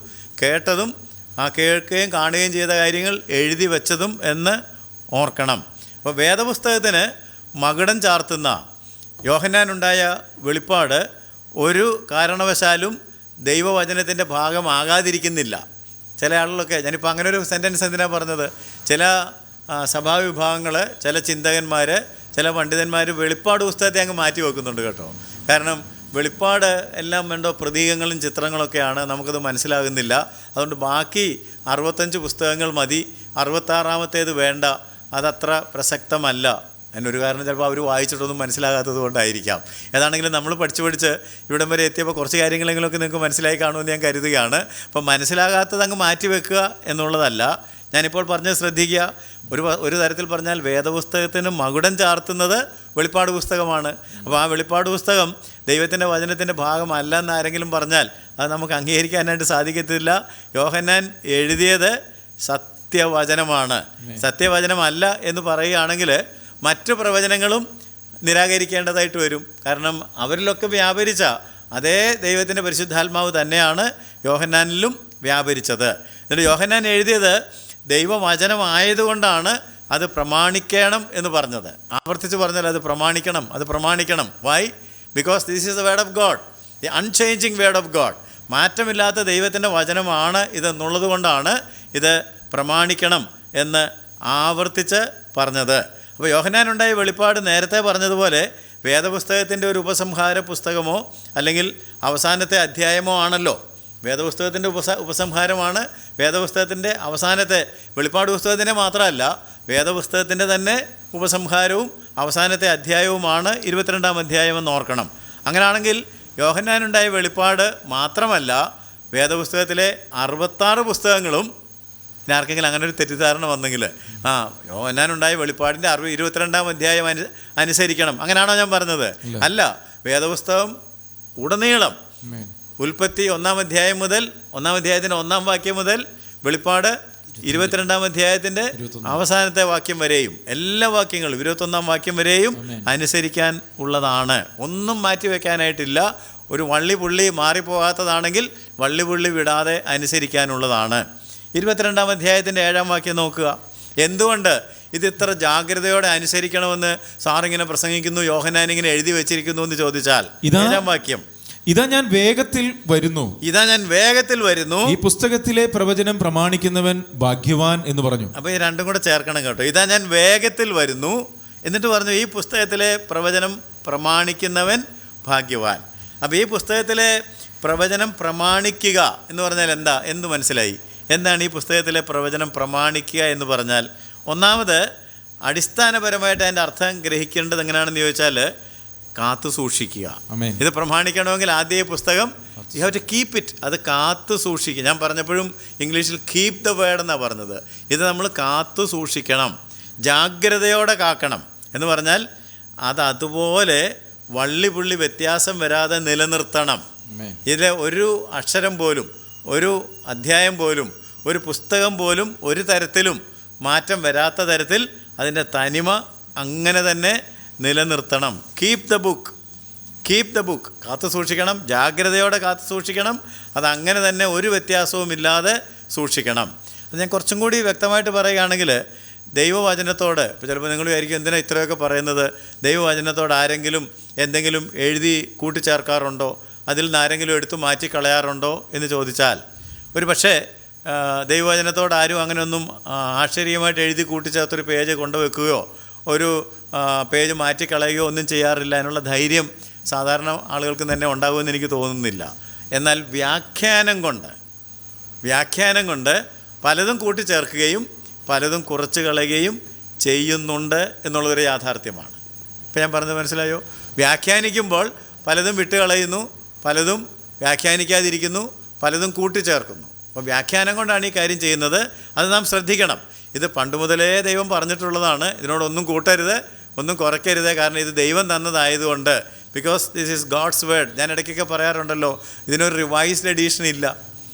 കേട്ടതും കേൾക്കുകയും കാണുകയും ചെയ്ത കാര്യങ്ങൾ എഴുതി വച്ചതും എന്ന് ഓർക്കണം. അപ്പോൾ വേദപുസ്തകത്തിന് മകുടം ചാർത്തുന്ന യോഹന്നാനുണ്ടായ വെളിപ്പാട് ഒരു കാരണവശാലും ദൈവവചനത്തിൻ്റെ ഭാഗമാകാതിരിക്കുന്നില്ല. ചില ആളുകളൊക്കെ, ഞാനിപ്പോൾ അങ്ങനെ ഒരു സെൻറ്റൻസ് എന്തിനാണ് പറഞ്ഞത്, ചില സഭാവിഭാഗങ്ങൾ, ചില ചിന്തകന്മാർ, ചില പണ്ഡിതന്മാർ വെളിപ്പാട് പുസ്തകത്തെ അങ്ങ് മാറ്റി വെക്കുന്നുണ്ട് കേട്ടോ. കാരണം വെളിപ്പാട് എല്ലാം വേണ്ടോ പ്രതീകങ്ങളും ചിത്രങ്ങളൊക്കെയാണ്, നമുക്കത് മനസ്സിലാകുന്നില്ല. അതുകൊണ്ട് ബാക്കി 65 പുസ്തകങ്ങൾ മതി, 66-ാമത്തേത് വേണ്ട, അതത്ര പ്രസക്തമല്ല അതിനൊരു കാരണം ചിലപ്പോൾ അവർ വായിച്ചിട്ടൊന്നും മനസ്സിലാകാത്തത് കൊണ്ടായിരിക്കാം. ഏതാണെങ്കിലും നമ്മൾ പഠിച്ച് ഇവിടം വരെ എത്തിയപ്പോൾ കുറച്ച് കാര്യങ്ങളെങ്കിലുമൊക്കെ നിങ്ങൾക്ക് മനസ്സിലായി കാണുമെന്ന് ഞാൻ കരുതുകയാണ്. അപ്പം മനസ്സിലാകാത്തത് അങ്ങ് മാറ്റി വെക്കുക എന്നുള്ളതല്ല. ഞാനിപ്പോൾ പറഞ്ഞത് ശ്രദ്ധിക്കുക. ഒരു തരത്തിൽ പറഞ്ഞാൽ വേദപുസ്തകത്തിന് മകുടം ചാർത്തുന്നത് വെളിപ്പാട് പുസ്തകമാണ്. അപ്പോൾ ആ വെളിപ്പാട് പുസ്തകം ദൈവത്തിൻ്റെ വചനത്തിൻ്റെ ഭാഗമല്ല എന്ന് ആരെങ്കിലും പറഞ്ഞാൽ അത് നമുക്ക് അംഗീകരിക്കാനായിട്ട് സാധിക്കത്തില്ല. യോഹന്നാൻ എഴുതിയത് സത്യവചനമാണ്. സത്യവചനമല്ല എന്ന് പറയുകയാണെങ്കിൽ മറ്റു പ്രവചനങ്ങളും നിരാകരിക്കേണ്ടതായിട്ട് വരും. കാരണം അവരിലൊക്കെ വ്യാപരിച്ച അതേ ദൈവത്തിൻ്റെ പരിശുദ്ധാത്മാവ് തന്നെയാണ് യോഹന്നാനിലും വ്യാപരിച്ചത്. എന്നിട്ട് യോഹന്നാൻ എഴുതിയത് ദൈവവചനമായതുകൊണ്ടാണ് അത് പ്രമാണിക്കണം എന്ന് പറഞ്ഞത്. ആവർത്തിച്ച് പറഞ്ഞാൽ അത് പ്രമാണിക്കണം. Why? Because this is the word of God, the unchanging word of God. മാറ്റമില്ലാത്ത ദൈവത്തിൻ്റെ വചനമാണ് ഇതെന്നുള്ളത് കൊണ്ടാണ് ഇത് പ്രമാണിക്കണം എന്ന് ആവർത്തിച്ച് പറഞ്ഞത്. അപ്പോൾ യോഹന്നാനുണ്ടായ വെളിപ്പാട് നേരത്തെ പറഞ്ഞതുപോലെ വേദപുസ്തകത്തിൻ്റെ ഒരു ഉപസംഹാര പുസ്തകമോ അല്ലെങ്കിൽ അവസാനത്തെ അധ്യായമോ ആണല്ലോ. വേദപുസ്തകത്തിൻ്റെ ഉപസംഹാരമാണ് വേദപുസ്തകത്തിൻ്റെ അവസാനത്തെ. വെളിപ്പാട് പുസ്തകത്തിൻ്റെ മാത്രമല്ല, വേദപുസ്തകത്തിൻ്റെ തന്നെ ഉപസംഹാരവും അവസാനത്തെ അധ്യായവുമാണ് 22-ാം അധ്യായമെന്ന് ഓർക്കണം. അങ്ങനെയാണെങ്കിൽ യോഹന്നാനുണ്ടായ വെളിപ്പാട് മാത്രമല്ല, വേദപുസ്തകത്തിലെ 66 പുസ്തകങ്ങളും, ഇനി ആർക്കെങ്കിലും അങ്ങനെ ഒരു തെറ്റിദ്ധാരണ വന്നെങ്കിൽ യോഹന്നാനുണ്ടായ വെളിപ്പാടിൻ്റെ 22-ാം അധ്യായം അനുസരിക്കണം, അങ്ങനെയാണോ ഞാൻ പറഞ്ഞത്? അല്ല. വേദപുസ്തകം ഉടനീളം ഉൽപ്പത്തി 1-ാം അധ്യായം മുതൽ 1-ാം അധ്യായത്തിൻ്റെ 1-ാം വാക്യം മുതൽ വെളിപ്പാട് 22-ാം അധ്യായത്തിൻ്റെ അവസാനത്തെ വാക്യം വരെയും എല്ലാ വാക്യങ്ങളും 21-ാം വാക്യം വരെയും അനുസരിക്കാൻ ഉള്ളതാണ്. ഒന്നും മാറ്റി വയ്ക്കാനായിട്ടില്ല. ഒരു വള്ളി പുള്ളി മാറിപ്പോകാത്തതാണെങ്കിൽ വള്ളി പുള്ളി വിടാതെ അനുസരിക്കാനുള്ളതാണ്. 22-ാം അധ്യായത്തിൻ്റെ 7-ാം വാക്യം നോക്കുക. എന്തുകൊണ്ട് ഇത് ഇത്ര ജാഗ്രതയോടെ അനുസരിക്കണമെന്ന് സാറിങ്ങനെ പ്രസംഗിക്കുന്നു, യോഹന്നാനിങ്ങനെ എഴുതി വെച്ചിരിക്കുന്നു എന്ന് ചോദിച്ചാൽ, 7-ാം വാക്യം, ഇതാ ഞാൻ വേഗത്തിൽ വരുന്നു, ഈ പുസ്തകത്തിലെ പ്രവചനം പ്രമാണിക്കുന്നവൻ ഭാഗ്യവാൻ എന്ന് പറഞ്ഞു. അപ്പോൾ ഈ രണ്ടും കൂടെ ചേർക്കണം കേട്ടോ. ഇതാ ഞാൻ വേഗത്തിൽ വരുന്നു, എന്നിട്ട് പറഞ്ഞു ഈ പുസ്തകത്തിലെ പ്രവചനം പ്രമാണിക്കുന്നവൻ ഭാഗ്യവാൻ. അപ്പോൾ ഈ പുസ്തകത്തിലെ പ്രവചനം പ്രമാണിക്കുക എന്ന് പറഞ്ഞാൽ എന്ത് മനസ്സിലായി? എന്താണ് ഈ പുസ്തകത്തിലെ പ്രവചനം പ്രമാണിക്കുക എന്ന് പറഞ്ഞാൽ? ഒന്നാമത് അടിസ്ഥാനപരമായിട്ട് അതിൻ്റെ അർത്ഥം ഗ്രഹിക്കേണ്ടത് എങ്ങനെയാണെന്ന് ചോദിച്ചാൽ കാത്തു സൂക്ഷിക്കുക. ഇത് പ്രമാണിക്കണമെങ്കിൽ ആദ്യ പുസ്തകം you have to keep it. അത് കാത്തു സൂക്ഷിക്കുക. ഞാൻ പറഞ്ഞപ്പോഴും ഇംഗ്ലീഷിൽ കീപ് ദ വേർഡ് എന്നാണ് പറഞ്ഞത്. ഇത് നമ്മൾ കാത്തു സൂക്ഷിക്കണം, ജാഗ്രതയോടെ കാക്കണം എന്ന് പറഞ്ഞാൽ അത് അതുപോലെ വള്ളി പുള്ളി വ്യത്യാസം വരാതെ നിലനിർത്തണം. ഇതിലെ ഒരു അക്ഷരം പോലും, ഒരു അധ്യായം പോലും, ഒരു പുസ്തകം പോലും ഒരു തരത്തിലും മാറ്റം വരാത്ത തരത്തിൽ അതിൻ്റെ തനിമ അങ്ങനെ തന്നെ നിലനിർത്തണം. കീപ് ദ ബുക്ക് കാത്തു സൂക്ഷിക്കണം, ജാഗ്രതയോടെ കാത്തു സൂക്ഷിക്കണം. അതങ്ങനെ തന്നെ ഒരു വ്യത്യാസവുമില്ലാതെ സൂക്ഷിക്കണം. അത് ഞാൻ കുറച്ചും കൂടി വ്യക്തമായിട്ട് പറയുകയാണെങ്കിൽ, ദൈവവചനത്തോട്, ഇപ്പോൾ ചിലപ്പോൾ നിങ്ങൾ വിചാരിക്കും എന്തിനാ ഇത്രയൊക്കെ പറയുന്നത്, ദൈവവചനത്തോട് ആരെങ്കിലും എന്തെങ്കിലും എഴുതി കൂട്ടിച്ചേർക്കാറുണ്ടോ, അതിൽ നിന്ന് ആരെങ്കിലും എടുത്തു മാറ്റിക്കളയാറുണ്ടോ എന്ന് ചോദിച്ചാൽ, ഒരു പക്ഷേ ദൈവവചനത്തോട് ആരും അങ്ങനെയൊന്നും ആശ്ചര്യമായിട്ട് എഴുതി കൂട്ടിച്ചേർത്തൊരു പേജ് കൊണ്ടുവെക്കുകയോ ഒരു പേജ് മാറ്റിക്കളയുകയോ ഒന്നും ചെയ്യാറില്ല. അതിനുള്ള ധൈര്യം സാധാരണ ആളുകൾക്ക് തന്നെ ഉണ്ടാകുമെന്ന് എനിക്ക് തോന്നുന്നില്ല. എന്നാൽ വ്യാഖ്യാനം കൊണ്ട് പലതും കൂട്ടിച്ചേർക്കുകയും പലതും കുറച്ച് കളയുകയും ചെയ്യുന്നുണ്ട് എന്നുള്ളതൊരു യാഥാർത്ഥ്യമാണ്. ഇപ്പോൾ ഞാൻ പറഞ്ഞത് മനസ്സിലായോ? വ്യാഖ്യാനിക്കുമ്പോൾ പലതും വിട്ടുകളയുന്നു, പലതും വ്യാഖ്യാനിക്കാതിരിക്കുന്നു, പലതും കൂട്ടിച്ചേർക്കുന്നു. അപ്പോൾ വ്യാഖ്യാനം കൊണ്ടാണ് ഈ കാര്യം ചെയ്യുന്നത്. അത് നാം ശ്രദ്ധിക്കണം. ഇത് പണ്ട് മുതലേ ദൈവം പറഞ്ഞിട്ടുള്ളതാണ്. ഇതിനോടൊന്നും കൂട്ടരുത്, ഒന്നും കുറയ്ക്കരുത്. കാരണം ഇത് ദൈവം തന്നതായതുകൊണ്ട്, because this is God's word. ഞാൻ ഇടയ്ക്കൊക്കെ പറയാറുണ്ടല്ലോ, ഇതിനൊരു റിവൈസ്ഡ് എഡീഷൻ ഇല്ല.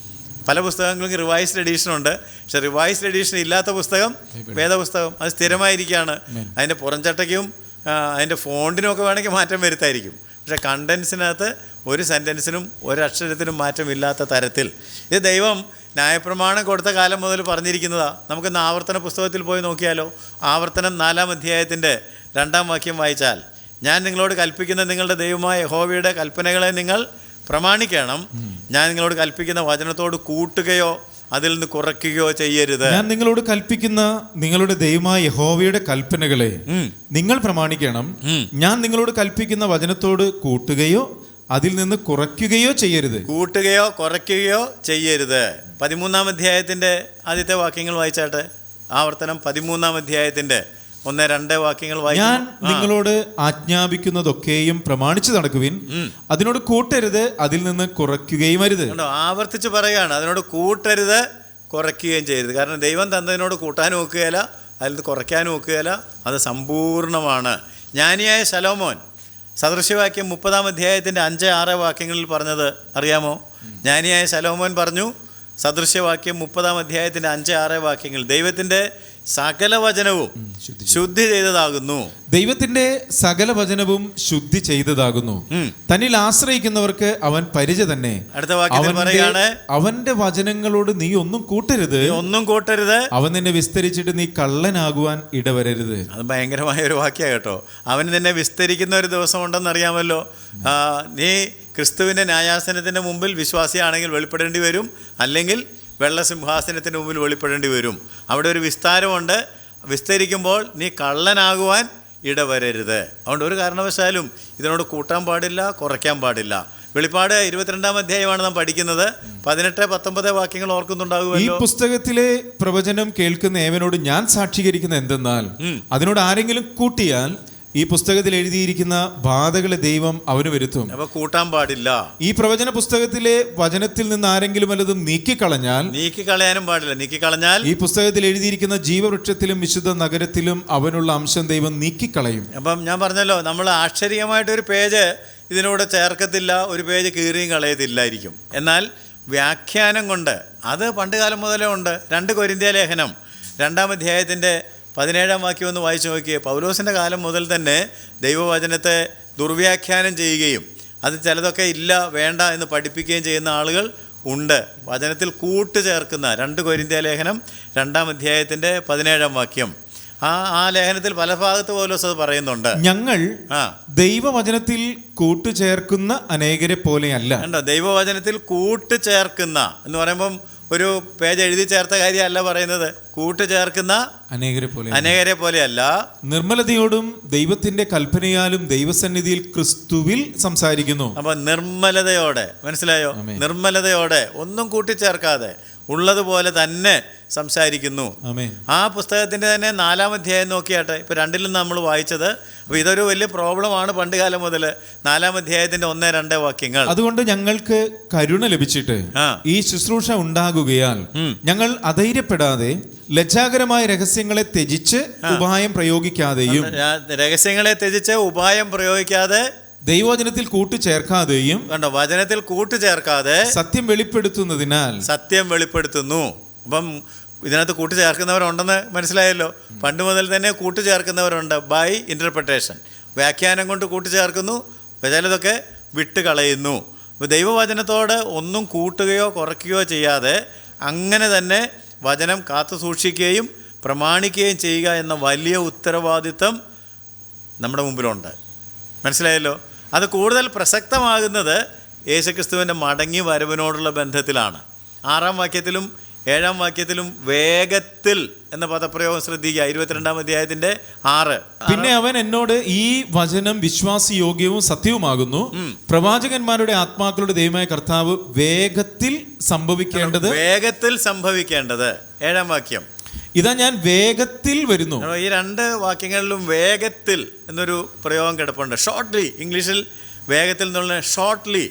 പല പുസ്തകങ്ങൾക്ക് റിവൈസ്ഡ് എഡീഷനുണ്ട്, പക്ഷെ റിവൈസ്ഡ് എഡീഷൻ ഇല്ലാത്ത പുസ്തകം വേദപുസ്തകം. അത് സ്ഥിരമായിരിക്കുകയാണ്. അതിൻ്റെ പുറംചട്ടയ്ക്കും അതിൻ്റെ ഫോണ്ടിനും ഒക്കെ വേണമെങ്കിൽ മാറ്റം വരുത്തായിരിക്കും. പക്ഷേ കണ്ടൻസിനകത്ത് ഒരു സെൻറ്റൻസിനും ഒരക്ഷരത്തിനും മാറ്റമില്ലാത്ത തരത്തിൽ ഇത് ദൈവം ന്യായപ്രമാണം കൊടുത്ത കാലം മുതൽ പറഞ്ഞിരിക്കുന്നതാണ്. നമുക്കിന്ന് ആവർത്തന പുസ്തകത്തിൽ പോയി നോക്കിയാലോ. ആവർത്തനം 4-ാം അധ്യായത്തിൻ്റെ 2-ാം വാക്യം വായിച്ചാൽ, ഞാൻ നിങ്ങളോട് കൽപ്പിക്കുന്ന നിങ്ങളുടെ ദൈവമായ യഹോവയുടെ കൽപ്പനകളെ നിങ്ങൾ പ്രമാണിക്കണം. ഞാൻ നിങ്ങളോട് കൽപ്പിക്കുന്ന വചനത്തോട് കൂട്ടുകയോ അതിൽ നിന്ന് കുറയ്ക്കുകയോ ചെയ്യരുത്. ഞാൻ നിങ്ങളോട് കൽപ്പിക്കുന്ന നിങ്ങളുടെ ദൈവമായ യഹോവയുടെ കൽപ്പനകളെ നിങ്ങൾ പ്രമാണിക്കണം. ഞാൻ നിങ്ങളോട് കൽപ്പിക്കുന്ന വചനത്തോട് കൂട്ടുകയോ അതിൽ നിന്ന് കുറയ്ക്കുകയോ ചെയ്യരുത്. കൂട്ടുകയോ കുറയ്ക്കുകയോ ചെയ്യരുത്. 13-ാം അധ്യായത്തിൻ്റെ ആദ്യത്തെ വാക്യങ്ങൾ വായിച്ചാട്ടെ. ആവർത്തനം 13-ാം അധ്യായത്തിൻ്റെ 1-2 വാക്യങ്ങൾ ഞാൻ വായിക്കുന്നു. നിങ്ങളോട് ആജ്ഞാപിക്കുന്നതൊക്കെയും പ്രമാണിച്ചു നടക്കുവിൻ, അതിനോട് കൂട്ടരുത്, അതിൽ നിന്ന് കുറയ്ക്കുകയും അരുത്. ആവർത്തിച്ച് പറയുകയാണ്, അതിനോട് കൂട്ടരുത്, കുറയ്ക്കുകയും ചെയ്യരുത്. കാരണം ദൈവം തന്നതിനോട് കൂട്ടാൻ നോക്കുകയില്ല, അതിൽ നിന്ന് കുറയ്ക്കാൻ നോക്കുകയില്ല, അത് സമ്പൂർണ്ണമാണ്. ജ്ഞാനിയായ ശലോമോൻ സദൃശ്യവാക്യം 30-ാം അധ്യായത്തിൻ്റെ 5-6 വാക്യങ്ങളിൽ പറഞ്ഞത് അറിയാമോ? ജ്ഞാനിയായ ശലോമോൻ പറഞ്ഞു, സദൃശ്യവാക്യം 30-ാം അധ്യായത്തിൻ്റെ 5-6 വാക്യങ്ങൾ, ദൈവത്തിൻ്റെ സകല വചനവും ശുദ്ധി ചെയ്തതാകുന്നു. ദൈവത്തിന്റെ സകല വചനവും ശുദ്ധി ചെയ്തതാകുന്നു. തന്നിൽ ആശ്രയിക്കുന്നവർക്ക് അവൻ പരിച തന്നെ. അടുത്ത വാക്യത്തിൽ പറയാണ്, അവന്റെ വചനങ്ങളോട് നീ ഒന്നും കൂട്ടരുത്, അവൻ നിന്നെ വിസ്തരിച്ചിട്ട് നീ കള്ളനാകുവാൻ ഇടവരരുത്. അത് ഭയങ്കരമായ ഒരു വാക്യ കേട്ടോ. അവൻ നിന്നെ വിസ്തരിക്കുന്ന ഒരു ദിവസം ഉണ്ടെന്ന് അറിയാമല്ലോ. നീ ക്രിസ്തുവിൻ്റെ ന്യായാസനത്തിൻ്റെ മുമ്പിൽ വിശ്വാസിയാണെങ്കിൽ വെളിപ്പെടേണ്ടി വരും, അല്ലെങ്കിൽ വെള്ളസിംഹാസനത്തിന് മുമ്പിൽ വെളിപ്പെടേണ്ടി വരും. അവിടെ ഒരു വിസ്താരമുണ്ട്. വിസ്തരിക്കുമ്പോൾ നീ കള്ളനാകുവാൻ ഇടവരരുത്. അതുകൊണ്ട് ഒരു കാരണവശാലും ഇതിനോട് കൂട്ടാൻ പാടില്ല, കുറയ്ക്കാൻ പാടില്ല. വെളിപ്പാട് 22-ാം അധ്യായമാണ് നാം പഠിക്കുന്നത്. 18-19 വാക്യങ്ങൾ ഓർക്കുന്നുണ്ടാകുമല്ലോ. ഈ പുസ്തകത്തിലെ പ്രവചനം കേൾക്കുന്ന ഏവനോട് ഞാൻ സാക്ഷീകരിക്കുന്ന എന്തെന്നാൽ, അതിനോട് ആരെങ്കിലും കൂട്ടിയാൽ ഈ പുസ്തകത്തിൽ എഴുതിയിരിക്കുന്ന ബാധകളെ ദൈവം അവന് വരുത്തും. അപ്പൊ കൂട്ടാൻ പാടില്ല. ഈ പ്രവചന പുസ്തകത്തിലെ വചനത്തിൽ നിന്ന് ആരെങ്കിലും വല്ലതും നീക്കിക്കളയാനും പാടില്ല. നീക്കിക്കളഞ്ഞാൽ ഈ പുസ്തകത്തിൽ എഴുതിയിരിക്കുന്ന ജീവവൃക്ഷത്തിലും വിശുദ്ധ നഗരത്തിലും അവനുള്ള അംശം ദൈവം നീക്കിക്കളയും. അപ്പം ഞാൻ പറഞ്ഞല്ലോ, നമ്മൾ ആശ്ചര്യമായിട്ടൊരു പേജ് ഇതിനോട് ചേർക്കത്തില്ല, ഒരു പേജ് കീറിയും കളയത്തില്ലായിരിക്കും. എന്നാൽ വ്യാഖ്യാനം കൊണ്ട് അത് പണ്ട് കാലം മുതലേ ഉണ്ട്. 2 കൊരിന്ത്യ ലേഖനം 2-ാം അധ്യായത്തിൻ്റെ 17-ാം വാക്യം ഒന്ന് വായിച്ചു നോക്കിയേ. പൗലോസിൻ്റെ കാലം മുതൽ തന്നെ ദൈവവചനത്തെ ദുർവ്യാഖ്യാനം ചെയ്യുകയും അത് ചിലതൊക്കെ ഇല്ല, വേണ്ട എന്ന് പഠിപ്പിക്കുകയും ചെയ്യുന്ന ആളുകൾ ഉണ്ട്. വചനത്തിൽ കൂട്ട് ചേർക്കുന്ന 2 കൊരിന്ത്യ ലേഖനം 2-ാം അധ്യായത്തിൻ്റെ 17-ാം വാക്യം. ആ ലേഖനത്തിൽ പല ഭാഗത്ത് പൗലോസ് അത് പറയുന്നുണ്ട്. ഞങ്ങൾ ദൈവവചനത്തിൽ കൂട്ടുചേർക്കുന്ന അനേകരെ പോലെയല്ല. കണ്ടോ, ദൈവവചനത്തിൽ കൂട്ടുചേർക്കുന്ന എന്ന് പറയുമ്പം ഒരു പേജ് എഴുതി ചേർത്ത കാര്യമല്ല പറയുന്നത്. കൂട്ടുചേർക്കുന്ന അനേകരെ പോലെയല്ല, നിർമ്മലതയോടും ദൈവത്തിന്റെ കൽപ്പനയാലും ദൈവസന്നിധിയിൽ ക്രിസ്തുവിൽ സംസാരിക്കുന്നു. അപ്പൊ നിർമ്മലതയോടെ, മനസ്സിലായോ? നിർമ്മലതയോടെ, ഒന്നും കൂട്ടിച്ചേർക്കാതെ ഉള്ളതുപോലെ തന്നെ സംസാരിക്കുന്നു. ആ പുസ്തകത്തിൻ്റെ തന്നെ 4-ാം അധ്യായം നോക്കിയാട്ടെ. ഇപ്പോൾ 2-ലും നമ്മൾ വായിച്ചത്. അപ്പോൾ ഇതൊരു വലിയ പ്രോബ്ലമാണ് പണ്ട് കാലം മുതൽ. 4-ാം അധ്യായത്തിൻ്റെ 1-2 വാക്യങ്ങൾ. അതുകൊണ്ട് ഞങ്ങൾക്ക് കരുണ ലഭിച്ചിട്ട് ഈ ശുശ്രൂഷ ഉണ്ടാകുകയാൽ ഞങ്ങൾ അധൈര്യപ്പെടാതെ ലജ്ജാകരമായ രഹസ്യങ്ങളെ ത്യജിച്ച് ഉപായം പ്രയോഗിക്കാതെയും ദൈവവചനത്തിൽ കൂട്ടുചേർക്കാതെയും, കണ്ടോ, വചനത്തിൽ കൂട്ടുചേർക്കാതെ സത്യം വെളിപ്പെടുത്തുന്നതിനാൽ സത്യം വെളിപ്പെടുത്തുന്നു. അപ്പം ഇതിനകത്ത് കൂട്ടുചേർക്കുന്നവരുണ്ടെന്ന് മനസ്സിലായല്ലോ. പണ്ട് മുതൽ തന്നെ കൂട്ടുചേർക്കുന്നവരുണ്ട്. ബൈ ഇൻ്റർപ്രിട്ടേഷൻ, വ്യാഖ്യാനം കൊണ്ട് കൂട്ടുചേർക്കുന്നു, ചിലതൊക്കെ വിട്ട് കളയുന്നു. അപ്പോൾ ദൈവവചനത്തോട് ഒന്നും കൂട്ടുകയോ കുറയ്ക്കുകയോ ചെയ്യാതെ അങ്ങനെ തന്നെ വചനം കാത്തു സൂക്ഷിക്കുകയും പ്രമാണിക്കുകയും ചെയ്യുക എന്ന വലിയ ഉത്തരവാദിത്വം നമ്മുടെ മുമ്പിലുണ്ട്. മനസ്സിലായല്ലോ. അത് കൂടുതൽ പ്രസക്തമാകുന്നത് യേശുക്രിസ്തുവിൻ്റെ മടങ്ങി വരവിനോടുള്ള ബന്ധത്തിലാണ്. 6-ാം വാക്യത്തിലും 7-ാം വാക്യത്തിലും വേഗത്തിൽ എന്ന പദപ്രയോഗം ശ്രദ്ധിക്കുക. 22-ാം അധ്യായത്തിൻ്റെ 6. പിന്നെ അവൻ എന്നോട്, ഈ വചനം വിശ്വാസയോഗ്യവും സത്യവുമാകുന്നു, പ്രവാചകന്മാരുടെ ആത്മാക്കളുടെ ദൈവമായ കർത്താവ് വേഗത്തിൽ സംഭവിക്കേണ്ടത് 7-ാം വാക്യം. ഇതാ ഞാൻ വേഗത്തിൽ വരുന്നു. ഈ 2 വാക്യങ്ങളിലും വേഗത്തിൽ എന്നൊരു പ്രയോഗം കിടപ്പുണ്ട്. ഷോർട്ട്ലി, ഇംഗ്ലീഷിൽ വേഗത്തിൽ എന്നുള്ള ഷോർട്ട്ലി,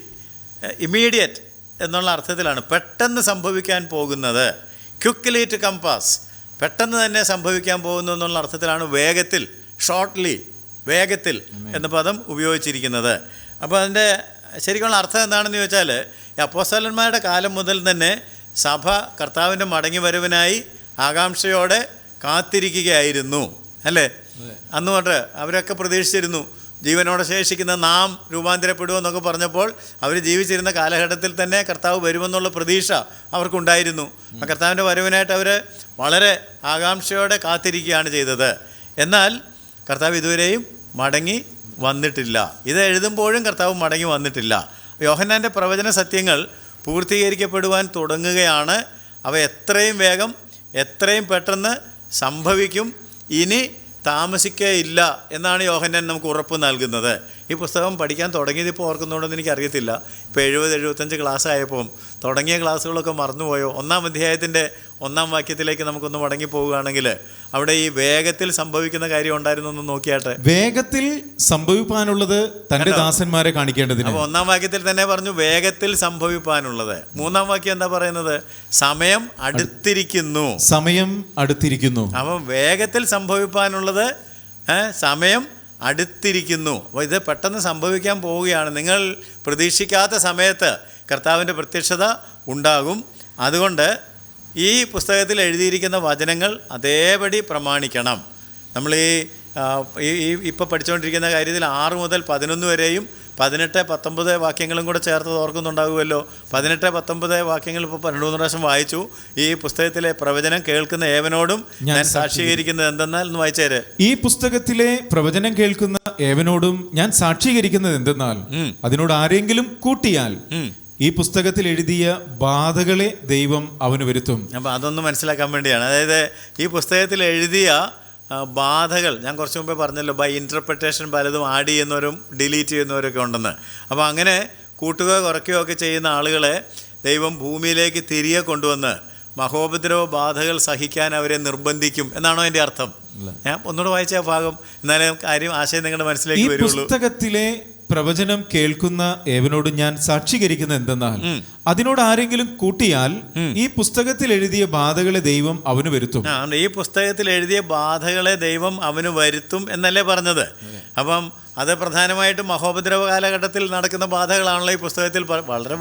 ഇമ്മീഡിയറ്റ് എന്നുള്ള അർത്ഥത്തിലാണ്. പെട്ടെന്ന് സംഭവിക്കാൻ പോകുന്നത്, ക്വിക്ക്ലി ടു കം പാസ്, പെട്ടെന്ന് തന്നെ സംഭവിക്കാൻ പോകുന്നു എന്നുള്ള അർത്ഥത്തിലാണ് വേഗത്തിൽ, ഷോർട്ട്ലി, വേഗത്തിൽ എന്ന പദം ഉപയോഗിച്ചിരിക്കുന്നത്. അപ്പോൾ അതിൻ്റെ ശരിക്കുള്ള അർത്ഥം എന്താണെന്ന് ചോദിച്ചാൽ, അപ്പോസ്തലന്മാരുടെ കാലം മുതൽ തന്നെ സഭ കർത്താവിൻ്റെ മടങ്ങി വരവിനായി ആകാംക്ഷയോടെ കാത്തിരിക്കുകയായിരുന്നു, അല്ലേ? അന്ന് തൊട്ട് അവരൊക്കെ പ്രതീക്ഷിച്ചിരുന്നു. ജീവനോടെ ശേഷിക്കുന്ന നാം രൂപാന്തരപ്പെടുമെന്നൊക്കെ പറഞ്ഞപ്പോൾ അവർ ജീവിച്ചിരുന്ന കാലഘട്ടത്തിൽ തന്നെ കർത്താവ് വരുമെന്നുള്ള പ്രതീക്ഷ അവർക്കുണ്ടായിരുന്നു. ആ കർത്താവിൻ്റെ വരവിനായിട്ട് അവർ വളരെ ആകാംക്ഷയോടെ കാത്തിരിക്കുകയാണ് ചെയ്തത്. എന്നാൽ കർത്താവ് ഇതുവരെയും മടങ്ങി വന്നിട്ടില്ല. ഇത് എഴുതുമ്പോഴും കർത്താവ് മടങ്ങി വന്നിട്ടില്ല. യോഹന്നാൻ്റെ പ്രവചന സത്യങ്ങൾ പൂർത്തീകരിക്കപ്പെടുവാൻ തുടങ്ങുകയാണ്. അവ എത്രയും വേഗം, എത്രയും പെട്ടെന്ന് സംഭവിക്കും. ഇനി താമസിക്കുകയില്ല എന്നാണ് യോഹന്നാൻ നമുക്ക് ഉറപ്പ് നൽകുന്നത്. ഈ പുസ്തകം പഠിക്കാൻ തുടങ്ങിയത് ഇപ്പോൾ ഓർക്കുന്നുണ്ടെന്ന് എനിക്കറിയത്തില്ല. ഇപ്പോൾ 70-75 ക്ലാസ് ആയപ്പോൾ തുടങ്ങിയ ക്ലാസ്സുകളൊക്കെ മറന്നുപോയോ? 1-ാം അധ്യായത്തിൻ്റെ 1-ാം വാക്യത്തിലേക്ക് നമുക്കൊന്ന് മടങ്ങി പോവുകയാണെങ്കിൽ അവിടെ ഈ വേഗത്തിൽ സംഭവിക്കുന്ന കാര്യം ഉണ്ടായിരുന്നു എന്ന് നോക്കിയാട്ടെ. വേഗത്തിൽ സംഭവിപ്പാനുള്ളത് തന്റെ ദാസന്മാരെ കാണിക്കേണ്ടതിന്. അപ്പോൾ 1-ാം വാക്യത്തിൽ തന്നെ പറഞ്ഞു വേഗത്തിൽ സംഭവിപ്പാനുള്ളത്. 3-ാം വാക്യം എന്താ പറയുന്നത്? സമയം അടുത്തിരിക്കുന്നു. സമയം അടുത്തിരിക്കുന്നു. അപ്പം വേഗത്തിൽ സംഭവിപ്പാനുള്ളത് സമയം അടുത്തിരിക്കുന്നു. അപ്പോൾ ഇത് പെട്ടെന്ന് സംഭവിക്കാൻ പോവുകയാണ്. നിങ്ങൾ പ്രതീക്ഷിക്കാത്ത സമയത്ത് കർത്താവിൻ്റെ പ്രത്യക്ഷത ഉണ്ടാകും. അതുകൊണ്ട് ഈ പുസ്തകത്തിൽ എഴുതിയിരിക്കുന്ന വചനങ്ങൾ അതേപടി പ്രമാണിക്കണം. നമ്മൾ ഈ ഇപ്പോൾ പഠിച്ചുകൊണ്ടിരിക്കുന്ന കാര്യത്തിൽ 6 മുതൽ 11 വരെയും 18, 19 വാക്യങ്ങളും കൂടെ ചേർത്ത് ഓർക്കുന്നുണ്ടാകുമല്ലോ. 18, 19 വാക്യങ്ങൾ ഇപ്പോൾ 2-3 പ്രാവശ്യം വായിച്ചു. ഈ പുസ്തകത്തിലെ പ്രവചനം കേൾക്കുന്ന ഏവനോടും ഞാൻ സാക്ഷീകരിക്കുന്നത് എന്തെന്നാൽ എന്ന് വായിച്ചേര്. ഈ പുസ്തകത്തിലെ പ്രവചനം കേൾക്കുന്ന ഏവനോടും ഞാൻ സാക്ഷീകരിക്കുന്നത് എന്തെന്നാൽ അതിനോട് ആരെങ്കിലും കൂട്ടിയാൽ ഈ പുസ്തകത്തിൽ എഴുതിയ ബാധകളെ ദൈവം അവന് വരുത്തും. അപ്പം അതൊന്ന് മനസ്സിലാക്കാൻ വേണ്ടിയാണ്. അതായത് ഈ പുസ്തകത്തിൽ എഴുതിയ ബാധകൾ ഞാൻ കുറച്ച് മുമ്പേ പറഞ്ഞല്ലോ, ബൈ ഇൻ്റർപ്രിട്ടേഷൻ പലതും ആഡ് ചെയ്യുന്നവരും ഡിലീറ്റ് ചെയ്യുന്നവരൊക്കെ ഉണ്ടെന്ന്. അപ്പോൾ അങ്ങനെ കൂട്ടുകയോ കുറയ്ക്കുകയോ ഒക്കെ ചെയ്യുന്ന ആളുകളെ ദൈവം ഭൂമിയിലേക്ക് തിരികെ കൊണ്ടുവന്ന് മഹോപദ്രവ ബാധകൾ സഹിക്കാൻ അവരെ നിർബന്ധിക്കും എന്നാണോ എൻ്റെ അർത്ഥം? ഞാൻ ഒന്നുകൂടെ വായിച്ച ഭാഗം, എന്നാലേ ആശയം നിങ്ങളുടെ മനസ്സിലേക്ക് വരുള്ളൂ. പുസ്തകത്തിലെ പ്രവചനം കേൾക്കുന്ന ഏവനോട് ഞാൻ സാക്ഷീകരിക്കുന്ന എന്തെന്നാൽ അതിനോട് ആരെങ്കിലും കൂട്ടിയാൽ ഈ പുസ്തകത്തിൽ എഴുതിയ ബാധകളെ ദൈവം അവന് വരുത്തും. ഈ പുസ്തകത്തിൽ എഴുതിയ ബാധകളെ ദൈവം അവന് വരുത്തും എന്നല്ലേ പറഞ്ഞത്? അപ്പം അത് പ്രധാനമായിട്ടും മഹോപദ്രവ കാലഘട്ടത്തിൽ നടക്കുന്ന ബാധകളാണല്ലോ ഈ പുസ്തകത്തിൽ. വളരെ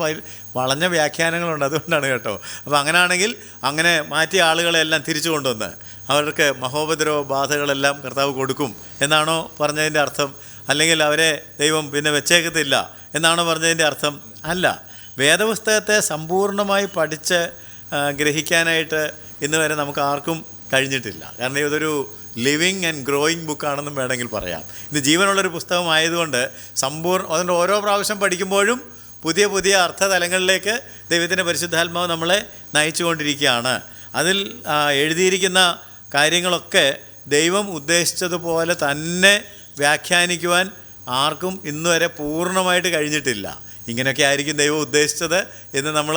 വളഞ്ഞ വ്യാഖ്യാനങ്ങളുണ്ട്, അതുകൊണ്ടാണ് കേട്ടോ. അപ്പോൾ അങ്ങനെയാണെങ്കിൽ അങ്ങനെ മാറ്റിയ ആളുകളെല്ലാം തിരിച്ചു കൊണ്ടുവന്ന് അവർക്ക് മഹോപദ്രവ ബാധകളെല്ലാം കർത്താവ് കൊടുക്കും എന്നാണോ പറഞ്ഞതിൻ്റെ അർത്ഥം? അല്ലെങ്കിൽ അവരെ ദൈവം പിന്നെ വെച്ചേക്കത്തില്ല എന്നാണോ പറഞ്ഞതിൻ്റെ അർത്ഥം? അല്ല. വേദപുസ്തകത്തെ സമ്പൂർണ്ണമായി പഠിച്ച് ഗ്രഹിക്കാനായിട്ട് ഇന്ന് വരെ നമുക്ക് ആർക്കും കഴിഞ്ഞിട്ടില്ല. കാരണം ഇതൊരു ലിവിങ് ആൻഡ് ഗ്രോയിങ് ബുക്കാണെന്നും വേണമെങ്കിൽ പറയാം. ഇത് ജീവനുള്ളൊരു പുസ്തകമായതുകൊണ്ട് അതുകൊണ്ട് ഓരോ പ്രാവശ്യം പഠിക്കുമ്പോഴും പുതിയ പുതിയ അർത്ഥതലങ്ങളിലേക്ക് ദൈവത്തിൻ്റെ പരിശുദ്ധാത്മാവ് നമ്മളെ നയിച്ചുകൊണ്ടിരിക്കുകയാണ്. അതിൽ എഴുതിയിരിക്കുന്ന കാര്യങ്ങളൊക്കെ ദൈവം ഉദ്ദേശിച്ചതുപോലെ തന്നെ വ്യാഖ്യാനിക്കുവാൻ ആർക്കും ഇന്നുവരെ പൂർണ്ണമായിട്ട് കഴിഞ്ഞിട്ടില്ല. ഇങ്ങനെയൊക്കെ ആയിരിക്കും ദൈവം ഉദ്ദേശിച്ചത് എന്ന് നമ്മൾ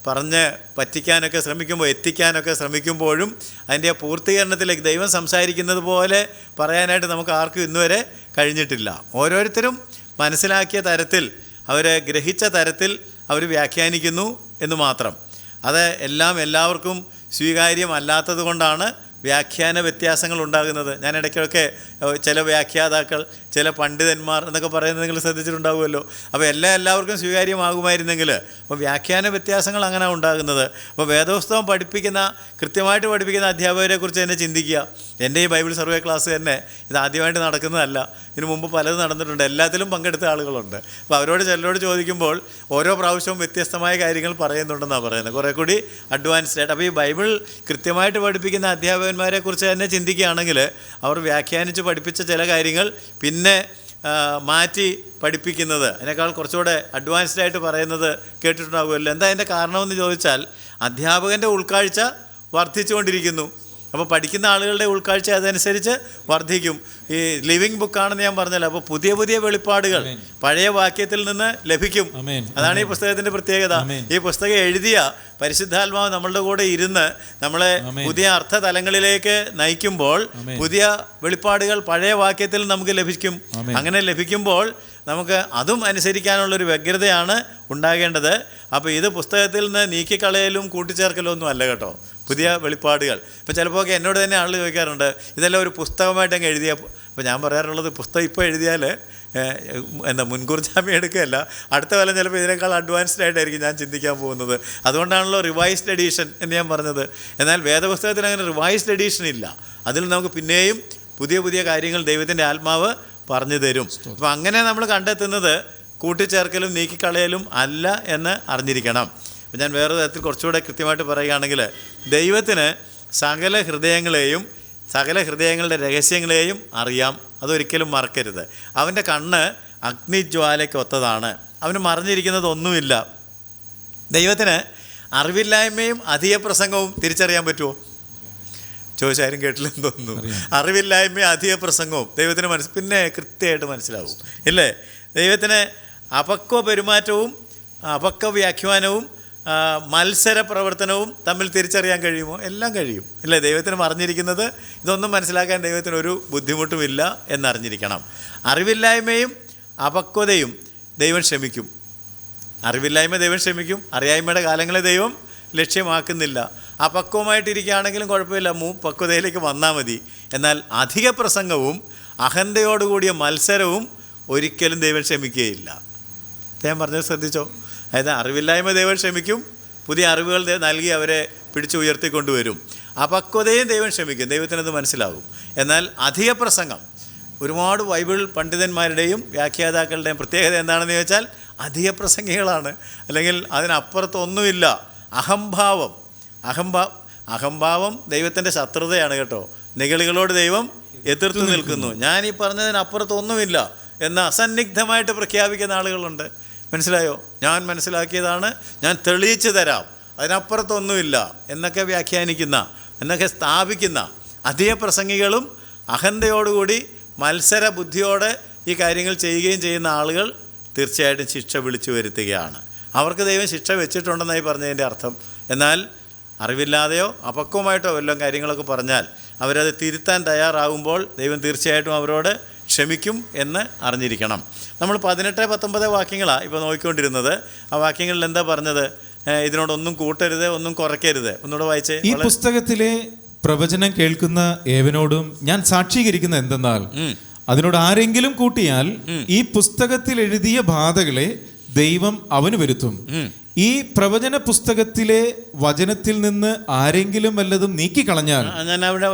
പറഞ്ഞ് പറ്റിക്കാനൊക്കെ ശ്രമിക്കുമ്പോൾ, എത്തിക്കാനൊക്കെ ശ്രമിക്കുമ്പോഴും അതിൻ്റെ ആ പൂർത്തീകരണത്തിലേക്ക് ദൈവം സംസാരിക്കുന്നത് പോലെ പറയാനായിട്ട് നമുക്ക് ആർക്കും ഇന്നുവരെ കഴിഞ്ഞിട്ടില്ല. ഓരോരുത്തരും മനസ്സിലാക്കിയ തരത്തിൽ, അവർ ഗ്രഹിച്ച തരത്തിൽ അവർ വ്യാഖ്യാനിക്കുന്നു എന്ന് മാത്രം. അത് എല്ലാവർക്കും സ്വീകാര്യമല്ലാത്തത് കൊണ്ടാണ് വ്യാഖ്യാന വ്യത്യാസങ്ങൾ ഉണ്ടാകുന്നത്. ഞാൻ ഇടയ്ക്കൊക്കെ ചില വ്യാഖ്യാതാക്കൾ, ചില പണ്ഡിതന്മാർ എന്നൊക്കെ പറയുന്നത് നിങ്ങൾ ശ്രദ്ധിച്ചിട്ടുണ്ടാകുമല്ലോ. അപ്പോൾ എല്ലാവർക്കും സ്വീകാര്യമാകുമായിരുന്നെങ്കിൽ അപ്പോൾ വ്യാഖ്യാന വ്യത്യാസങ്ങൾ അങ്ങനെ ഉണ്ടാകുന്നത്. അപ്പോൾ വേദപുസ്തകം കൃത്യമായിട്ട് പഠിപ്പിക്കുന്ന അധ്യാപകരെക്കുറിച്ച് തന്നെ ചിന്തിക്കുക. എൻ്റെ ഈ ബൈബിൾ സർവേ ക്ലാസ് തന്നെ ഇത് ആദ്യമായിട്ട് നടക്കുന്നതല്ല. ഇതിനു മുമ്പ് പലതും നടന്നിട്ടുണ്ട്, എല്ലാത്തിലും പങ്കെടുത്ത ആളുകളുണ്ട്. അപ്പോൾ ചിലരോട് ചോദിക്കുമ്പോൾ ഓരോ പ്രാവശ്യവും വ്യത്യസ്തമായ കാര്യങ്ങൾ പറയുന്നുണ്ടെന്നാണ് പറയുന്നത്, കുറേ കൂടി അഡ്വാൻസ്ഡ് ആയിട്ട്. അപ്പോൾ ഈ ബൈബിൾ കൃത്യമായിട്ട് പഠിപ്പിക്കുന്ന അധ്യാപകന്മാരെ കുറിച്ച് തന്നെ ചിന്തിക്കുകയാണെങ്കിൽ അവർ വ്യാഖ്യാനിച്ച് പഠിപ്പിച്ച ചില കാര്യങ്ങൾ പിന്നെ മാറ്റി പഠിപ്പിക്കുന്നത്, അതിനേക്കാൾ കുറച്ചുകൂടെ അഡ്വാൻസ്ഡ് ആയിട്ട് പറയുന്നത് കേട്ടിട്ടുണ്ടാകുമല്ലോ. എന്താ അതിൻ്റെ കാരണമെന്ന് ചോദിച്ചാൽ അധ്യാപകൻ്റെ ഉൾക്കാഴ്ച വർദ്ധിച്ചുകൊണ്ടിരിക്കുന്നു. അപ്പോൾ പഠിക്കുന്ന ആളുകളുടെ ഉൾക്കാഴ്ച അതനുസരിച്ച് വർദ്ധിക്കും. ഈ ലിവിങ് ബുക്കാണെന്ന് ഞാൻ പറഞ്ഞല്ലോ. അപ്പോൾ പുതിയ പുതിയ വെളിപ്പാടുകൾ പഴയ വാക്യത്തിൽ നിന്ന് ലഭിക്കും. അതാണ് ഈ പുസ്തകത്തിൻ്റെ പ്രത്യേകത. ഈ പുസ്തകം എഴുതിയ പരിശുദ്ധാത്മാവ് നമ്മളുടെ കൂടെ ഇരുന്ന് നമ്മളെ പുതിയ അർത്ഥതലങ്ങളിലേക്ക് നയിക്കുമ്പോൾ പുതിയ വെളിപ്പാടുകൾ പഴയ വാക്യത്തിൽ നമുക്ക് ലഭിക്കും. അങ്ങനെ ലഭിക്കുമ്പോൾ നമുക്ക് അതും അനുസരിക്കാനുള്ളൊരു വ്യഗ്രതയാണ് ഉണ്ടാകേണ്ടത്. അപ്പോൾ ഇത് പുസ്തകത്തിൽ നിന്ന് നീക്കിക്കളയലും കൂട്ടിച്ചേർക്കലും ഒന്നും അല്ല കേട്ടോ, പുതിയ വെളിപ്പാടുകൾ. ഇപ്പോൾ ചിലപ്പോൾ എന്നോട് തന്നെ ആൾ ചോദിക്കാറുണ്ട്, ഇതെല്ലാം ഒരു പുസ്തകമായിട്ട് അങ്ങ് എഴുതിയ. അപ്പോൾ ഞാൻ പറയാറുള്ളത്, പുസ്തകം ഇപ്പോൾ എഴുതിയാൽ മുൻകൂർ ജാമ്യം എടുക്കുകയല്ല, അടുത്ത കൊല്ലം ചിലപ്പോൾ ഇതിനേക്കാൾ അഡ്വാൻസ്ഡ് ആയിട്ടായിരിക്കും ഞാൻ ചിന്തിക്കാൻ പോകുന്നത്. അതുകൊണ്ടാണല്ലോ റിവൈസ്ഡ് എഡീഷൻ എന്ന് ഞാൻ പറഞ്ഞത്. എന്നാൽ വേദപുസ്തകത്തിൽ അങ്ങനെ റിവൈസ്ഡ് എഡീഷൻ ഇല്ല. അതിൽ നമുക്ക് പിന്നെയും പുതിയ പുതിയ കാര്യങ്ങൾ ദൈവത്തിൻ്റെ ആത്മാവ് പറഞ്ഞു തരും. അപ്പോൾ അങ്ങനെ നമ്മൾ കണ്ടെത്തുന്നത് കൂട്ടിച്ചേർക്കലും നീക്കിക്കളയലും അല്ല എന്ന് അറിഞ്ഞിരിക്കണം. അപ്പോൾ ഞാൻ വേറെ തരത്തിൽ കുറച്ചുകൂടെ കൃത്യമായിട്ട് പറയുകയാണെങ്കിൽ, ദൈവത്തിന് സകല ഹൃദയങ്ങളുടെ രഹസ്യങ്ങളെയും അറിയാം. അതൊരിക്കലും മറക്കരുത്. അവൻ്റെ കണ്ണ് അഗ്നിജ്വാലയ്ക്കൊത്തതാണ്. അവന് മറിഞ്ഞിരിക്കുന്നതൊന്നുമില്ല. ദൈവത്തിന് അറിവില്ലായ്മയും അധിക പ്രസംഗവും തിരിച്ചറിയാൻ പറ്റുമോ? ചോദിച്ചാലും കേട്ടില്ലെന്ന് തോന്നുന്നു. അറിവില്ലായ്മയും അധിക പ്രസംഗവും ദൈവത്തിന് പിന്നെ കൃത്യമായിട്ട് മനസ്സിലാവും, ഇല്ലേ? ദൈവത്തിന് അപക്വ പെരുമാറ്റവും അപക്വ വ്യാഖ്യാനവും മത്സര പ്രവർത്തനവും തമ്മിൽ തിരിച്ചറിയാൻ കഴിയുമോ? എല്ലാം കഴിയും, ഇല്ലേ? ദൈവത്തിന് അറിഞ്ഞിരിക്കുന്നത് ഇതൊന്നും മനസ്സിലാക്കാൻ ദൈവത്തിന് ഒരു ബുദ്ധിമുട്ടുമില്ല എന്നറിഞ്ഞിരിക്കണം. അറിവില്ലായ്മയും അപക്വതയും ദൈവം ക്ഷമിക്കും. അറിവില്ലായ്മ ദൈവം ക്ഷമിക്കും. അറിയായ്മയുടെ കാലങ്ങളെ ദൈവം ലക്ഷ്യമാക്കുന്നില്ല. അപക്വമായിട്ടിരിക്കുകയാണെങ്കിലും കുഴപ്പമില്ല, പക്വതയിലേക്ക് വന്നാൽ മതി. എന്നാൽ അധിക പ്രസംഗവും അഹന്തയോടുകൂടിയ മത്സരവും ഒരിക്കലും ദൈവം ക്ഷമിക്കുകയില്ല. ഞാൻ പറഞ്ഞത് ശ്രദ്ധിച്ചോ? അതായത് അറിവില്ലായ്മ ദൈവം ക്ഷമിക്കും, പുതിയ അറിവുകൾ നൽകി അവരെ പിടിച്ച് ഉയർത്തിക്കൊണ്ടുവരും. അപക്വതയും ദൈവം ക്ഷമിക്കും, ദൈവത്തിനത് മനസ്സിലാകും. എന്നാൽ അധിക പ്രസംഗം, ഒരുപാട് ബൈബിൾ പണ്ഡിതന്മാരുടെയും വ്യാഖ്യാതാക്കളുടെയും പ്രത്യേകത എന്താണെന്ന് ചോദിച്ചാൽ അധിക പ്രസംഗികളാണ്, അല്ലെങ്കിൽ അതിനപ്പുറത്തൊന്നുമില്ല. അഹംഭാവം ദൈവത്തിൻ്റെ ശത്രുതയാണ് കേട്ടോ. നിഗളികളോട് ദൈവം എതിർത്ത് നിൽക്കുന്നു. ഞാൻ ഈ പറഞ്ഞതിനപ്പുറത്തൊന്നുമില്ല എന്ന് അസന്നിഗ്ധമായിട്ട് പ്രഖ്യാപിക്കുന്ന ആളുകളുണ്ട്. മനസ്സിലായോ? ഞാൻ മനസ്സിലാക്കിയതാണ്, ഞാൻ തെളിയിച്ചു തരാം, അതിനപ്പുറത്തൊന്നുമില്ല എന്നൊക്കെ വ്യാഖ്യാനിക്കുന്ന, എന്നൊക്കെ സ്ഥാപിക്കുന്ന അധിക പ്രസംഗികളും അഹന്തയോടുകൂടി മത്സര ബുദ്ധിയോടെ ഈ കാര്യങ്ങൾ ചെയ്യുകയും ചെയ്യുന്ന ആളുകൾ തീർച്ചയായിട്ടും ശിക്ഷ വിളിച്ചു വരുത്തുകയാണ്. അവർക്ക് ദൈവം ശിക്ഷ വെച്ചിട്ടുണ്ടെന്നായി പറഞ്ഞതിൻ്റെ അർത്ഥം. എന്നാൽ അറിവില്ലാതെയോ അപക്വമായിട്ടോ വല്ലതും കാര്യങ്ങളൊക്കെ പറഞ്ഞാൽ അവരത് തിരുത്താൻ തയ്യാറാകുമ്പോൾ ദൈവം തീർച്ചയായിട്ടും അവരോട് ക്ഷമിക്കും എന്ന് അറിഞ്ഞിരിക്കണം. നമ്മൾ 18-19 വാക്യങ്ങളാണ് ഇപ്പോൾ നോക്കിക്കൊണ്ടിരുന്നത്. ആ വാക്യങ്ങളിൽ എന്താ പറഞ്ഞത്? ഇതിനോടൊന്നും കൂട്ടരുത്, ഒന്നും കുറയ്ക്കരുത്. ഒന്നുകൂടെ വായിച്ചേ. ഈ പുസ്തകത്തിലെ പ്രവചനം കേൾക്കുന്ന ഏവനോടും ഞാൻ സാക്ഷീകരിക്കുന്ന എന്തെന്നാൽ, അതിനോട് ആരെങ്കിലും കൂട്ടിയാൽ ഈ പുസ്തകത്തിൽ എഴുതിയ ബാധകളെ ദൈവം അവന് വരുത്തും. ഈ പ്രവചന പുസ്തകത്തിലെ വചനത്തിൽ നിന്ന് ആരെങ്കിലും വല്ലതും നീക്കിക്കളഞ്ഞാൽ. ഞാൻ അവിടെ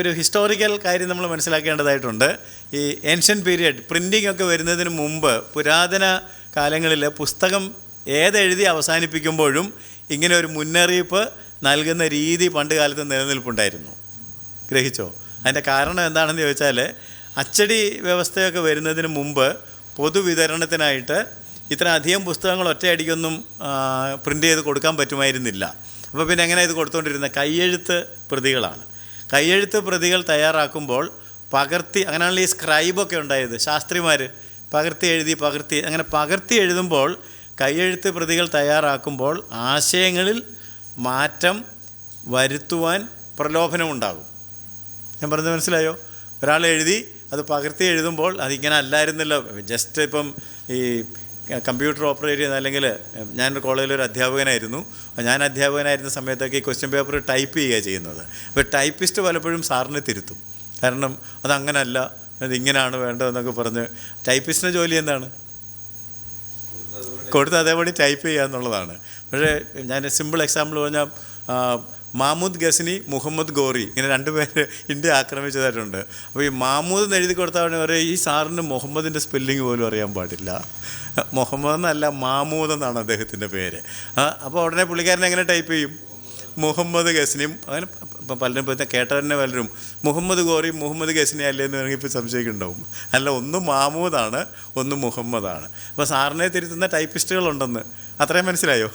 ഒരു ഹിസ്റ്റോറിക്കൽ കാര്യം നമ്മൾ മനസ്സിലാക്കേണ്ടതായിട്ടുണ്ട്. ഈ ഏൻഷ്യൻ പീരിയഡ് പ്രിൻറ്റിംഗ് ഒക്കെ വരുന്നതിന് മുമ്പ്, പുരാതന കാലങ്ങളിൽ പുസ്തകം ഏതെഴുതി അവസാനിപ്പിക്കുമ്പോഴും ഇങ്ങനെ ഒരു മുന്നറിയിപ്പ് നൽകുന്ന രീതി പണ്ട് കാലത്ത് നിലനിൽപ്പുണ്ടായിരുന്നു. ഗ്രഹിച്ചോ? അതിൻ്റെ കാരണം എന്താണെന്ന് ചോദിച്ചാൽ, അച്ചടി വ്യവസ്ഥയൊക്കെ വരുന്നതിന് മുമ്പ് പൊതുവിതരണത്തിനായിട്ട് ഇത്ര അധികം പുസ്തകങ്ങൾ ഒറ്റയടിക്കൊന്നും പ്രിൻ്റ് ചെയ്ത് കൊടുക്കാൻ പറ്റുമായിരുന്നില്ല. അപ്പോൾ പിന്നെ എങ്ങനെ ഇത് കൊടുത്തുകൊണ്ടിരുന്നത്? കയ്യെഴുത്ത് പ്രതികളാണ്. കയ്യെഴുത്ത് പ്രതികൾ തയ്യാറാക്കുമ്പോൾ പകർത്തി, അങ്ങനെയാണല്ലോ ഈ സ്ക്രൈബൊക്കെ ഉണ്ടായത്. ശാസ്ത്രിമാർ അങ്ങനെ പകർത്തി എഴുതുമ്പോൾ, കയ്യെഴുത്ത് പ്രതികൾ തയ്യാറാക്കുമ്പോൾ ആശയങ്ങളിൽ മാറ്റം വരുത്തുവാൻ പ്രലോഭനമുണ്ടാകും. ഞാൻ പറഞ്ഞത് മനസ്സിലായോ? ഒരാൾ എഴുതി അത് പകർത്തി എഴുതുമ്പോൾ അതിങ്ങനെ അല്ലായിരുന്നല്ലോ. ജസ്റ്റ് ഇപ്പം ഈ കമ്പ്യൂട്ടർ ഓപ്പറേറ്റ് ചെയ്യുന്ന, അല്ലെങ്കിൽ ഞാനൊരു കോളേജിലൊരു അധ്യാപകനായിരുന്നു. ഞാൻ അധ്യാപകനായിരുന്ന സമയത്തൊക്കെ ഈ ക്വസ്റ്റ്യൻ പേപ്പർ ടൈപ്പ് ചെയ്യുക ചെയ്യുന്നത്. അപ്പോൾ ടൈപ്പിസ്റ്റ് പലപ്പോഴും സാറിനെ തിരുത്തും. കാരണം അതങ്ങനല്ല, അതിങ്ങനെയാണ് വേണ്ടതെന്നൊക്കെ പറഞ്ഞ്. ടൈപ്പിസ്റ്റിൻ്റെ ജോലി എന്താണ്? കൊടുത്ത് അതേപടി ടൈപ്പ് ചെയ്യുക എന്നുള്ളതാണ്. പക്ഷേ ഞാൻ സിമ്പിൾ എക്സാമ്പിൾ പറഞ്ഞാൽ, മാമൂദ് ഗസ്നി, മുഹമ്മദ് ഗോറി, ഇങ്ങനെ 2 പേര് ഇന്ത്യ ആക്രമിച്ചതായിട്ടുണ്ട്. അപ്പോൾ ഈ മാമൂദ് എന്ന് എഴുതി കൊടുത്താൽ പറയും, ഈ സാറിന് മുഹമ്മദിൻ്റെ സ്പെല്ലിങ് പോലും അറിയാൻ പാടില്ല. മുഹമ്മദ് എന്നല്ല, മാമൂദ് എന്നാണ് അദ്ദേഹത്തിൻ്റെ പേര്. അപ്പോൾ ഉടനെ പുള്ളിക്കാരൻ എങ്ങനെ ടൈപ്പ് ചെയ്യും? മുഹമ്മദ് ഗസ്നിയും. അങ്ങനെ ഇപ്പം പലരും ഇപ്പോൾ കേട്ടവരെ പലരും മുഹമ്മദ് ഗോറി മുഹമ്മദ് ഗസ്നി അല്ലേ എന്ന് വേണമെങ്കിൽ ഇപ്പോൾ സംശയിക്കുന്നുണ്ടാവും. അല്ല, ഒന്ന് മാമൂദാണ്, ഒന്ന് മുഹമ്മദാണ്. അപ്പോൾ സാറിനെ തിരുത്തുന്ന ടൈപ്പിസ്റ്റുകളുണ്ടെന്ന്. അത്രയും മനസ്സിലായോ?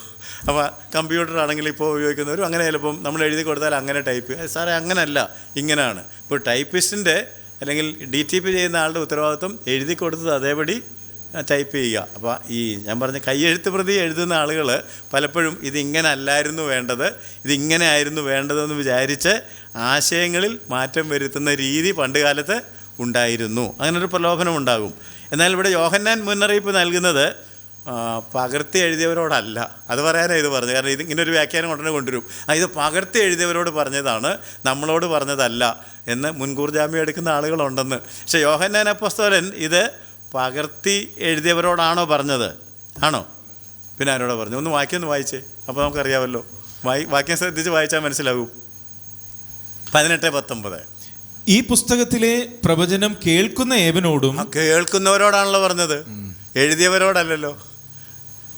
അപ്പോൾ കമ്പ്യൂട്ടർ ആണെങ്കിൽ ഇപ്പോൾ ഉപയോഗിക്കുന്നവരും അങ്ങനെ ചിലപ്പം നമ്മൾ എഴുതി കൊടുത്താൽ അങ്ങനെ ടൈപ്പ്, സാറേ അങ്ങനെയല്ല, ഇങ്ങനെയാണ്. ഇപ്പോൾ ടൈപ്പിസ്റ്റിൻ്റെ അല്ലെങ്കിൽ DTP ചെയ്യുന്ന ആളുടെ ഉത്തരവാദിത്വം എഴുതി കൊടുത്തത് അതേപടി ടൈപ്പ് ചെയ്യുക. അപ്പോൾ ഈ ഞാൻ പറഞ്ഞ കയ്യെഴുത്ത് പ്രതി എഴുതുന്ന ആളുകൾ പലപ്പോഴും ഇതിങ്ങനെ അല്ലായിരുന്നു വേണ്ടത്, ഇതിങ്ങനെ ആയിരുന്നു വേണ്ടതെന്ന് വിചാരിച്ച് ആശയങ്ങളിൽ മാറ്റം വരുത്തുന്ന രീതി പണ്ട് കാലത്ത് ഉണ്ടായിരുന്നു. അങ്ങനൊരു പ്രലോഭനം ഉണ്ടാകും. എന്നാൽ ഇവിടെ യോഹന്നാൻ മുന്നറിയിപ്പ് നൽകുന്നത് പകർത്തി എഴുതിയവരോടല്ല. അത് പറയാനാണ് ഇത് പറഞ്ഞത്. കാരണം ഇത് ഇങ്ങനൊരു വ്യാഖ്യാനം ഉടനെ കൊണ്ടുവരും. ഇത് പകർത്തി എഴുതിയവരോട് പറഞ്ഞതാണ്, നമ്മളോട് പറഞ്ഞതല്ല എന്ന് മുൻകൂർ ജാമ്യം എടുക്കുന്ന ആളുകളുണ്ടെന്ന്. പക്ഷേ യോഹന്നാൻ അപ്പോസ്തലൻ ഇത് പകർത്തി എഴുതിയവരോടാണോ പറഞ്ഞത്? ആണോ? പിന്നെ ആരോടാ പറഞ്ഞു? ഒന്ന് വായിച്ചേ, അപ്പോൾ നമുക്കറിയാമല്ലോ. വാക്യം ശ്രദ്ധിച്ച് വായിച്ചാൽ മനസ്സിലാകും. 18-19. ഈ പുസ്തകത്തിലെ പ്രവചനം കേൾക്കുന്ന ഏവനോടും. കേൾക്കുന്നവരോടാണല്ലോ പറഞ്ഞത്, എഴുതിയവരോടല്ലല്ലോ.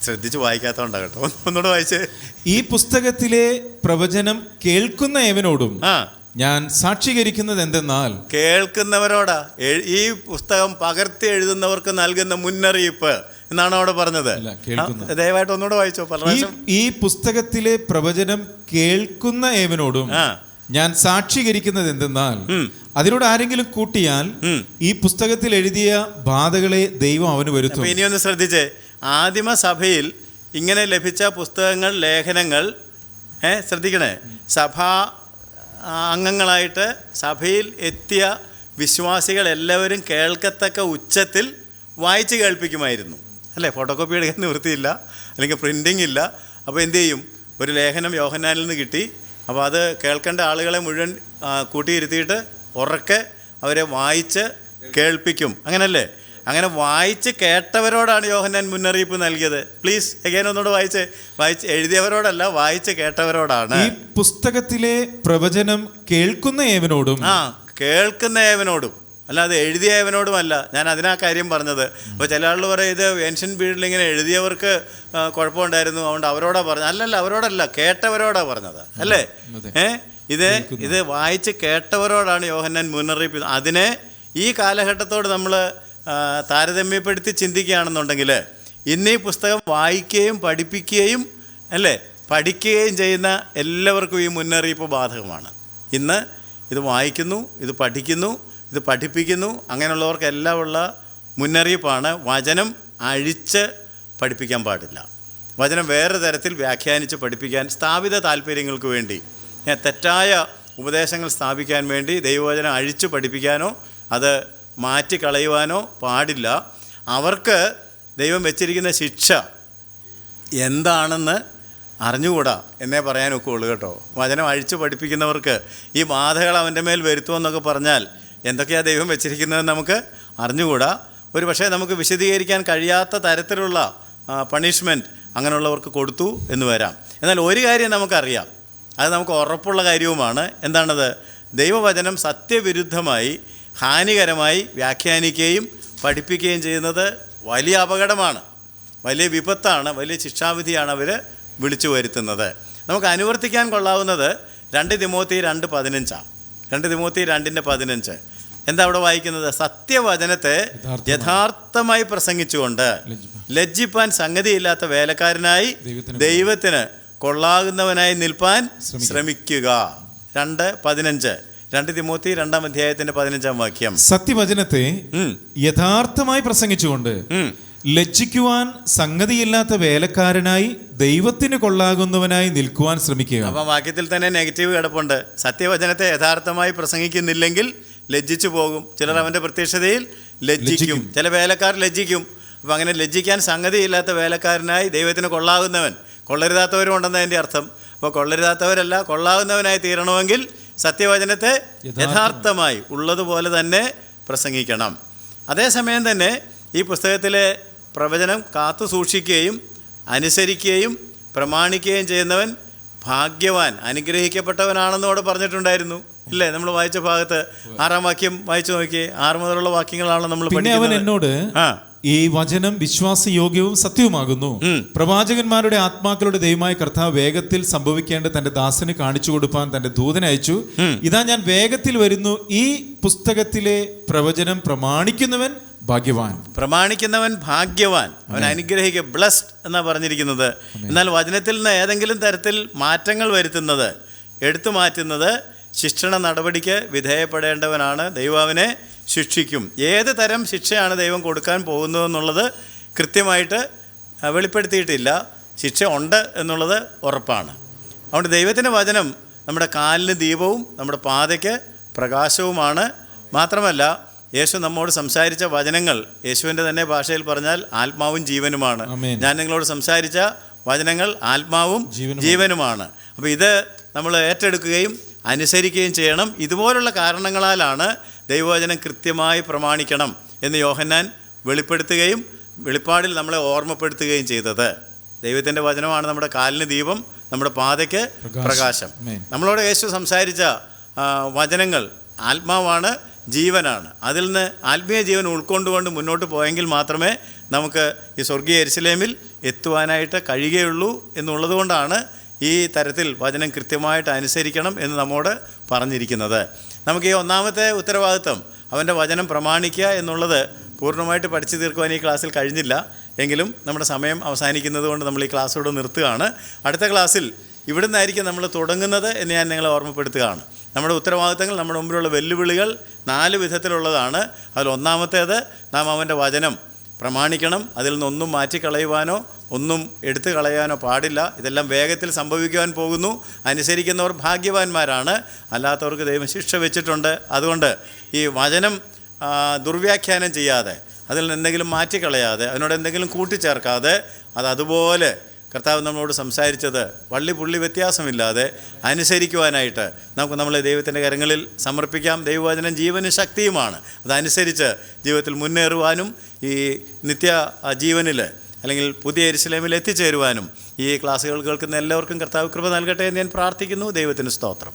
ശ്രദ്ധിച്ച് വായിക്കാത്തതുകൊണ്ടാണ് കേട്ടോ. ഒന്നുകൂടെ വായിച്ചേ. ഈ പുസ്തകത്തിലെ പ്രവചനം കേൾക്കുന്ന ഏവനോടും ഞാൻ സാക്ഷീകരിക്കുന്നത് എന്തെന്നാൽ. കേൾക്കുന്നവരോടാ. ഈ പുസ്തകം പകർത്തി എഴുതുന്നവർക്ക് നൽകുന്ന മുന്നറിയിപ്പ് എന്നാണ് അവിടെ പറഞ്ഞത്. ദയവായിട്ട് ഒന്നുകൂടെ വായിച്ചോ. ഈ പുസ്തകത്തിലെ പ്രവചനം കേൾക്കുന്ന ഏവനോടും ഞാൻ സാക്ഷീകരിക്കുന്നത് എന്തെന്നാൽ, അതിനോട് ആരെങ്കിലും കൂട്ടിയാൽ ഈ പുസ്തകത്തിൽ എഴുതിയ ബാധകളെ ദൈവം അവന് വരുത്തും. ഇനിയൊന്ന് ശ്രദ്ധിച്ചേ. ആദിമ സഭയിൽ ഇങ്ങനെ ലഭിച്ച പുസ്തകങ്ങൾ, ലേഖനങ്ങൾ ശ്രദ്ധിക്കണേ, സഭാ അംഗങ്ങളായിട്ട് സഭയിൽ എത്തിയ വിശ്വാസികൾ എല്ലാവരും കേൾക്കത്തക്ക ഉച്ചത്തിൽ വായിച്ച് കേൾപ്പിക്കുമായിരുന്നു. അല്ലേ? ഫോട്ടോ കോപ്പി എടുക്കാൻ നിവൃത്തിയില്ല, അല്ലെങ്കിൽ പ്രിൻറ്റിങ് ഇല്ല. അപ്പോൾ എന്തു ചെയ്യും? ഒരു ലേഖനം യോഹന്നാനിൽ നിന്ന് കിട്ടി. അപ്പോൾ അത് കേൾക്കേണ്ട ആളുകളെ മുഴുവൻ കൂട്ടിയിരുത്തിയിട്ട് ഉറക്കെ അവരെ വായിച്ച് കേൾപ്പിക്കും. അങ്ങനല്ലേ? അങ്ങനെ വായിച്ച് കേട്ടവരോടാണ് യോഹന്നാൻ മുന്നറിയിപ്പ് നൽകിയത്. പ്ലീസ് എഗൈൻ ഒന്നുകൂടെ വായിച്ച് എഴുതിയവരോടല്ല, വായിച്ച് കേട്ടവരോടാണ്. ഈ പുസ്തകത്തിലെ പ്രവചനം കേൾക്കുന്ന ഏവനോടും, കേൾക്കുന്ന ഏവനോടും, അല്ലാതെ എഴുതിയ ഏവനോടുമല്ല. ഞാൻ അതിനാ കാര്യം പറഞ്ഞത്. അപ്പോൾ ചില ആളുകൾ പറയും ഇത് ഏൻഷ്യൻ പീരീഡിൽ ഇങ്ങനെ എഴുതിയവർക്ക് കുഴപ്പമുണ്ടായിരുന്നു, അതുകൊണ്ട് അവരോടാ പറഞ്ഞത്. അല്ലല്ല, അവരോടല്ല, കേട്ടവരോടാ പറഞ്ഞത്. അല്ലേ? ഇത് വായിച്ച് കേട്ടവരോടാണ് യോഹന്നാൻ മുന്നറിയിപ്പ്. അതിനെ ഈ കാലഘട്ടത്തോട് നമ്മൾ താരതമ്യപ്പെടുത്തി ചിന്തിക്കുകയാണെന്നുണ്ടെങ്കിൽ ഇന്ന് ഈ പുസ്തകം വായിക്കുകയും പഠിപ്പിക്കുകയും പഠിക്കുകയും ചെയ്യുന്ന എല്ലാവർക്കും ഈ മുന്നറിയിപ്പ് ബാധകമാണ്. ഇന്ന് ഇത് വായിക്കുന്നു, ഇത് പഠിക്കുന്നു, ഇത് പഠിപ്പിക്കുന്നു, അങ്ങനെയുള്ളവർക്കെല്ലാം ഉള്ള മുന്നറിയിപ്പാണ്. വചനം അഴിച്ച് പഠിപ്പിക്കാൻ പാടില്ല. വചനം വേറെ തരത്തിൽ വ്യാഖ്യാനിച്ച് പഠിപ്പിക്കാൻ, സ്ഥാപിത താല്പര്യങ്ങൾക്ക് വേണ്ടി, തെറ്റായ ഉപദേശങ്ങൾ സ്ഥാപിക്കാൻ വേണ്ടി ദൈവവചനം അഴിച്ചു പഠിപ്പിക്കാനോ അത് മാറ്റിക്കളയുവാനോ പാടില്ല. അവർക്ക് ദൈവം വെച്ചിരിക്കുന്ന ശിക്ഷ എന്താണെന്ന് അറിഞ്ഞുകൂടാ എന്നേ പറയാനൊക്കെ ഉള്ളൂ കേട്ടോ. വചനം അഴിച്ചു പഠിപ്പിക്കുന്നവർക്ക് ഈ ബാധകൾ അവൻ്റെ മേൽ വരുത്തുമെന്നൊക്കെ പറഞ്ഞാൽ എന്തൊക്കെയാണ് ദൈവം വെച്ചിരിക്കുന്നതെന്ന് നമുക്ക് അറിഞ്ഞുകൂടാ. ഒരു പക്ഷേ നമുക്ക് വിശദീകരിക്കാൻ കഴിയാത്ത തരത്തിലുള്ള പണിഷ്മെൻറ്റ് അങ്ങനെയുള്ളവർക്ക് കൊടുത്തു എന്ന് വരാം. എന്നാൽ ഒരു കാര്യം നമുക്കറിയാം, അത് നമുക്ക് ഉറപ്പുള്ള കാര്യവുമാണ്. എന്താണത്? ദൈവവചനം സത്യവിരുദ്ധമായി ഹാനികരമായി വ്യാഖ്യാനിക്കുകയും പഠിപ്പിക്കുകയും ചെയ്യുന്നത് വലിയ അപകടമാണ്, വലിയ വിപത്താണ്, വലിയ ശിക്ഷാവിധിയാണ് അവർ വിളിച്ചു വരുത്തുന്നത്. നമുക്ക് അനുവർത്തിക്കാൻ കൊള്ളാവുന്നത് 2 തിമോത്തി 2:15. 2 തിമോത്തി 2:15 എന്താ അവിടെ വായിക്കുന്നത്? സത്യവചനത്തെ യഥാർത്ഥമായി പ്രസംഗിച്ചുകൊണ്ട് ലജ്ജിപ്പാൻ സംഗതിയില്ലാത്ത വേലക്കാരനായി ദൈവത്തിന് കൊള്ളാകുന്നവനായി നിൽപ്പാൻ ശ്രമിക്കുക. 2:15 2 തിമോത്തി 2-ാം അധ്യായത്തിന്റെ 15-ാം വാക്യം. സത്യവചനത്തെ യഥാർത്ഥമായി പ്രസംഗിച്ചുകൊണ്ട് ലജ്ജിക്കുവാൻ സംഗതിയില്ലാത്ത വേലക്കാരനായി ദൈവത്തിന് കൊള്ളാകുന്നവനായി നിൽക്കുവാൻ ശ്രമിക്കുക. അപ്പം വാക്യത്തിൽ തന്നെ നെഗറ്റീവ് കിടപ്പുണ്ട്. സത്യവചനത്തെ യഥാർത്ഥമായി പ്രസംഗിക്കുന്നില്ലെങ്കിൽ ലജ്ജിച്ചു പോകും. ചിലർ അവൻ്റെ പ്രത്യക്ഷതയിൽ ലജ്ജിക്കും, ചില വേലക്കാർ ലജ്ജിക്കും. അപ്പം അങ്ങനെ ലജ്ജിക്കാൻ സംഗതിയില്ലാത്ത വേലക്കാരനായി ദൈവത്തിന് കൊള്ളാകുന്നവൻ, കൊള്ളരുതാത്തവരും ഉണ്ടെന്ന് അതിൻ്റെ അർത്ഥം. അപ്പോൾ കൊള്ളരുതാത്തവരല്ല, കൊള്ളാകുന്നവനായി തീരണമെങ്കിൽ സത്യവചനത്തെ യഥാർത്ഥമായി ഉള്ളതുപോലെ തന്നെ പ്രസംഗിക്കണം. അതേസമയം തന്നെ ഈ പുസ്തകത്തിലെ പ്രവചനം കാത്തു സൂക്ഷിക്കുകയും അനുസരിക്കുകയും പ്രമാണിക്കുകയും ചെയ്യുന്നവൻ ഭാഗ്യവാൻ, അനുഗ്രഹിക്കപ്പെട്ടവനാണെന്ന് അവിടെ പറഞ്ഞിട്ടുണ്ടായിരുന്നു. ഇല്ലേ? നമ്മൾ വായിച്ച ഭാഗത്ത് 6-ാം വാക്യം വായിച്ചു നോക്കിയേ. 6 മുതലുള്ള വാക്യങ്ങളാണ് നമ്മൾ പഠിക്കുന്നത്. അവൻ എന്നോട് ഈ വചനം വിശ്വാസയോഗ്യവും സത്യവുമാകുന്നു. പ്രവാചകന്മാരുടെ ആത്മാക്കളുടെ ദൈവമായ കർത്താവ് വേഗത്തിൽ സംഭവിക്കേണ്ട തന്റെ ദാസന് കാണിച്ചു കൊടുപ്പാൻ തന്റെ ദൂതനെ അയച്ചു. ഇതാ ഞാൻ വേഗത്തിൽ വരുന്നു. ഈ പുസ്തകത്തിലെ പ്രവചനം പ്രമാണിക്കുന്നവൻ ഭാഗ്യവാൻ. പ്രമാണിക്കുന്നവൻ ഭാഗ്യവാൻ, അവൻ അനുഗ്രഹിക്കുക, ബ്ലസ്ഡ് എന്നാണ് പറഞ്ഞിരിക്കുന്നത്. എന്നാൽ വചനത്തിൽ നിന്ന് ഏതെങ്കിലും തരത്തിൽ മാറ്റങ്ങൾ വരുത്തുന്നത്, എടുത്തു മാറ്റുന്നത് ശിക്ഷണ നടപടിക്ക് വിധേയപ്പെടേണ്ടവനാണ്. ദൈവം അവനെ ശിക്ഷിക്കും. ഏത് തരം ശിക്ഷയാണ് ദൈവം കൊടുക്കാൻ പോകുന്നതെന്നുള്ളത് കൃത്യമായിട്ട് വെളിപ്പെടുത്തിയിട്ടില്ല. ശിക്ഷ ഉണ്ട് എന്നുള്ളത് ഉറപ്പാണ്. അതുകൊണ്ട് ദൈവത്തിൻ്റെ വചനം നമ്മുടെ കാലിന് ദീപവും നമ്മുടെ പാതയ്ക്ക് പ്രകാശവുമാണ്. മാത്രമല്ല യേശു നമ്മോട് സംസാരിച്ച വചനങ്ങൾ, യേശുവിൻ്റെ തന്നെ ഭാഷയിൽ പറഞ്ഞാൽ ആത്മാവും ജീവനുമാണ്. ഞാൻ നിങ്ങളോട് സംസാരിച്ച വചനങ്ങൾ ആത്മാവും ജീവനുമാണ്. അപ്പോൾ ഇത് നമ്മൾ ഏറ്റെടുക്കുകയും അനുസരിക്കുകയും ചെയ്യണം. ഇതുപോലുള്ള കാരണങ്ങളാലാണ് ദൈവവചനം കൃത്യമായി പ്രമാണിക്കണം എന്ന് യോഹന്നാൻ വെളിപ്പെടുത്തുകയും വെളിപ്പാടിൽ നമ്മളെ ഓർമ്മപ്പെടുത്തുകയും ചെയ്തത്. ദൈവത്തിൻ്റെ വചനമാണ് നമ്മുടെ കാലിന് ദീപം, നമ്മുടെ പാതയ്ക്ക് പ്രകാശം. നമ്മളോട് യേശു സംസാരിച്ച വചനങ്ങൾ ആത്മാവാണ്, ജീവനാണ്. അതിൽ നിന്ന് ആത്മീയ ജീവൻ ഉൾക്കൊണ്ടുകൊണ്ട് മുന്നോട്ട് പോയെങ്കിൽ മാത്രമേ നമുക്ക് ഈ സ്വർഗീയ യെരുശലേമിൽ എത്തുവാനായിട്ട് കഴിയുകയുള്ളൂ എന്നുള്ളതുകൊണ്ടാണ് ഈ തരത്തിൽ വചനം കൃത്യമായിട്ട് അനുസരിക്കണം എന്ന് നമ്മോട് പറഞ്ഞിരിക്കുന്നത്. നമുക്ക് ഈ ഒന്നാമത്തെ ഉത്തരവാദിത്വം, അവൻ്റെ വചനം പ്രമാണിക്കുക എന്നുള്ളത് പൂർണ്ണമായിട്ട് പഠിച്ചു തീർക്കുവാൻ ഈ ക്ലാസ്സിൽ കഴിഞ്ഞില്ല. എങ്കിലും നമ്മുടെ സമയം അവസാനിക്കുന്നത് കൊണ്ട് നമ്മൾ ഈ ക്ലാസ്സോട് നിർത്തുകയാണ്. അടുത്ത ക്ലാസ്സിൽ ഇവിടെ നിന്നായിരിക്കും നമ്മൾ തുടങ്ങുന്നത് എന്ന് ഞാൻ നിങ്ങളെ ഓർമ്മപ്പെടുത്തുകയാണ്. നമ്മുടെ ഉത്തരവാദിത്തങ്ങൾ, നമ്മുടെ മുമ്പിലുള്ള വെല്ലുവിളികൾ 4 വിധത്തിലുള്ളതാണ്. അതിൽ ഒന്നാമത്തേത്, നാം അവൻ്റെ വചനം പ്രമാണിക്കണം. അതിൽ നിന്നൊന്നും മാറ്റിക്കളയുവാനോ ഒന്നും എടുത്തു കളയാനോ പാടില്ല. ഇതെല്ലാം വേഗത്തിൽ സംഭവിക്കുവാൻ പോകുന്നു. അനുസരിക്കുന്നവർ ഭാഗ്യവാന്മാരാണ്, അല്ലാത്തവർക്ക് ദൈവം ശിക്ഷ വെച്ചിട്ടുണ്ട്. അതുകൊണ്ട് ഈ വചനം ദുർവ്യാഖ്യാനം ചെയ്യാതെ, അതിൽ നിന്ന് എന്തെങ്കിലും മാറ്റിക്കളയാതെ, അതിനോട് എന്തെങ്കിലും കൂട്ടിച്ചേർക്കാതെ, അതുപോലെ കർത്താവ് നമ്മളോട് സംസാരിച്ചത് വള്ളി പുള്ളി വ്യത്യാസമില്ലാതെ അനുസരിക്കുവാനായിട്ട് നമുക്ക് നമ്മളെ ദൈവത്തിൻ്റെ കരങ്ങളിൽ സമർപ്പിക്കാം. ദൈവവചനം ജീവനും ശക്തിയുമാണ്. അതനുസരിച്ച് ജീവിതത്തിൽ മുന്നേറുവാനും ഈ നിത്യ ജീവനിൽ അല്ലെങ്കിൽ പുതിയ യെരൂശലേമിൽ എത്തിച്ചേരുവാനും ഈ ക്ലാസ്സുകൾ കേൾക്കുന്ന എല്ലാവർക്കും കർത്താവ് കൃപ നൽകട്ടെ എന്ന് ഞാൻ പ്രാർത്ഥിക്കുന്നു. ദൈവത്തിന് സ്തോത്രം.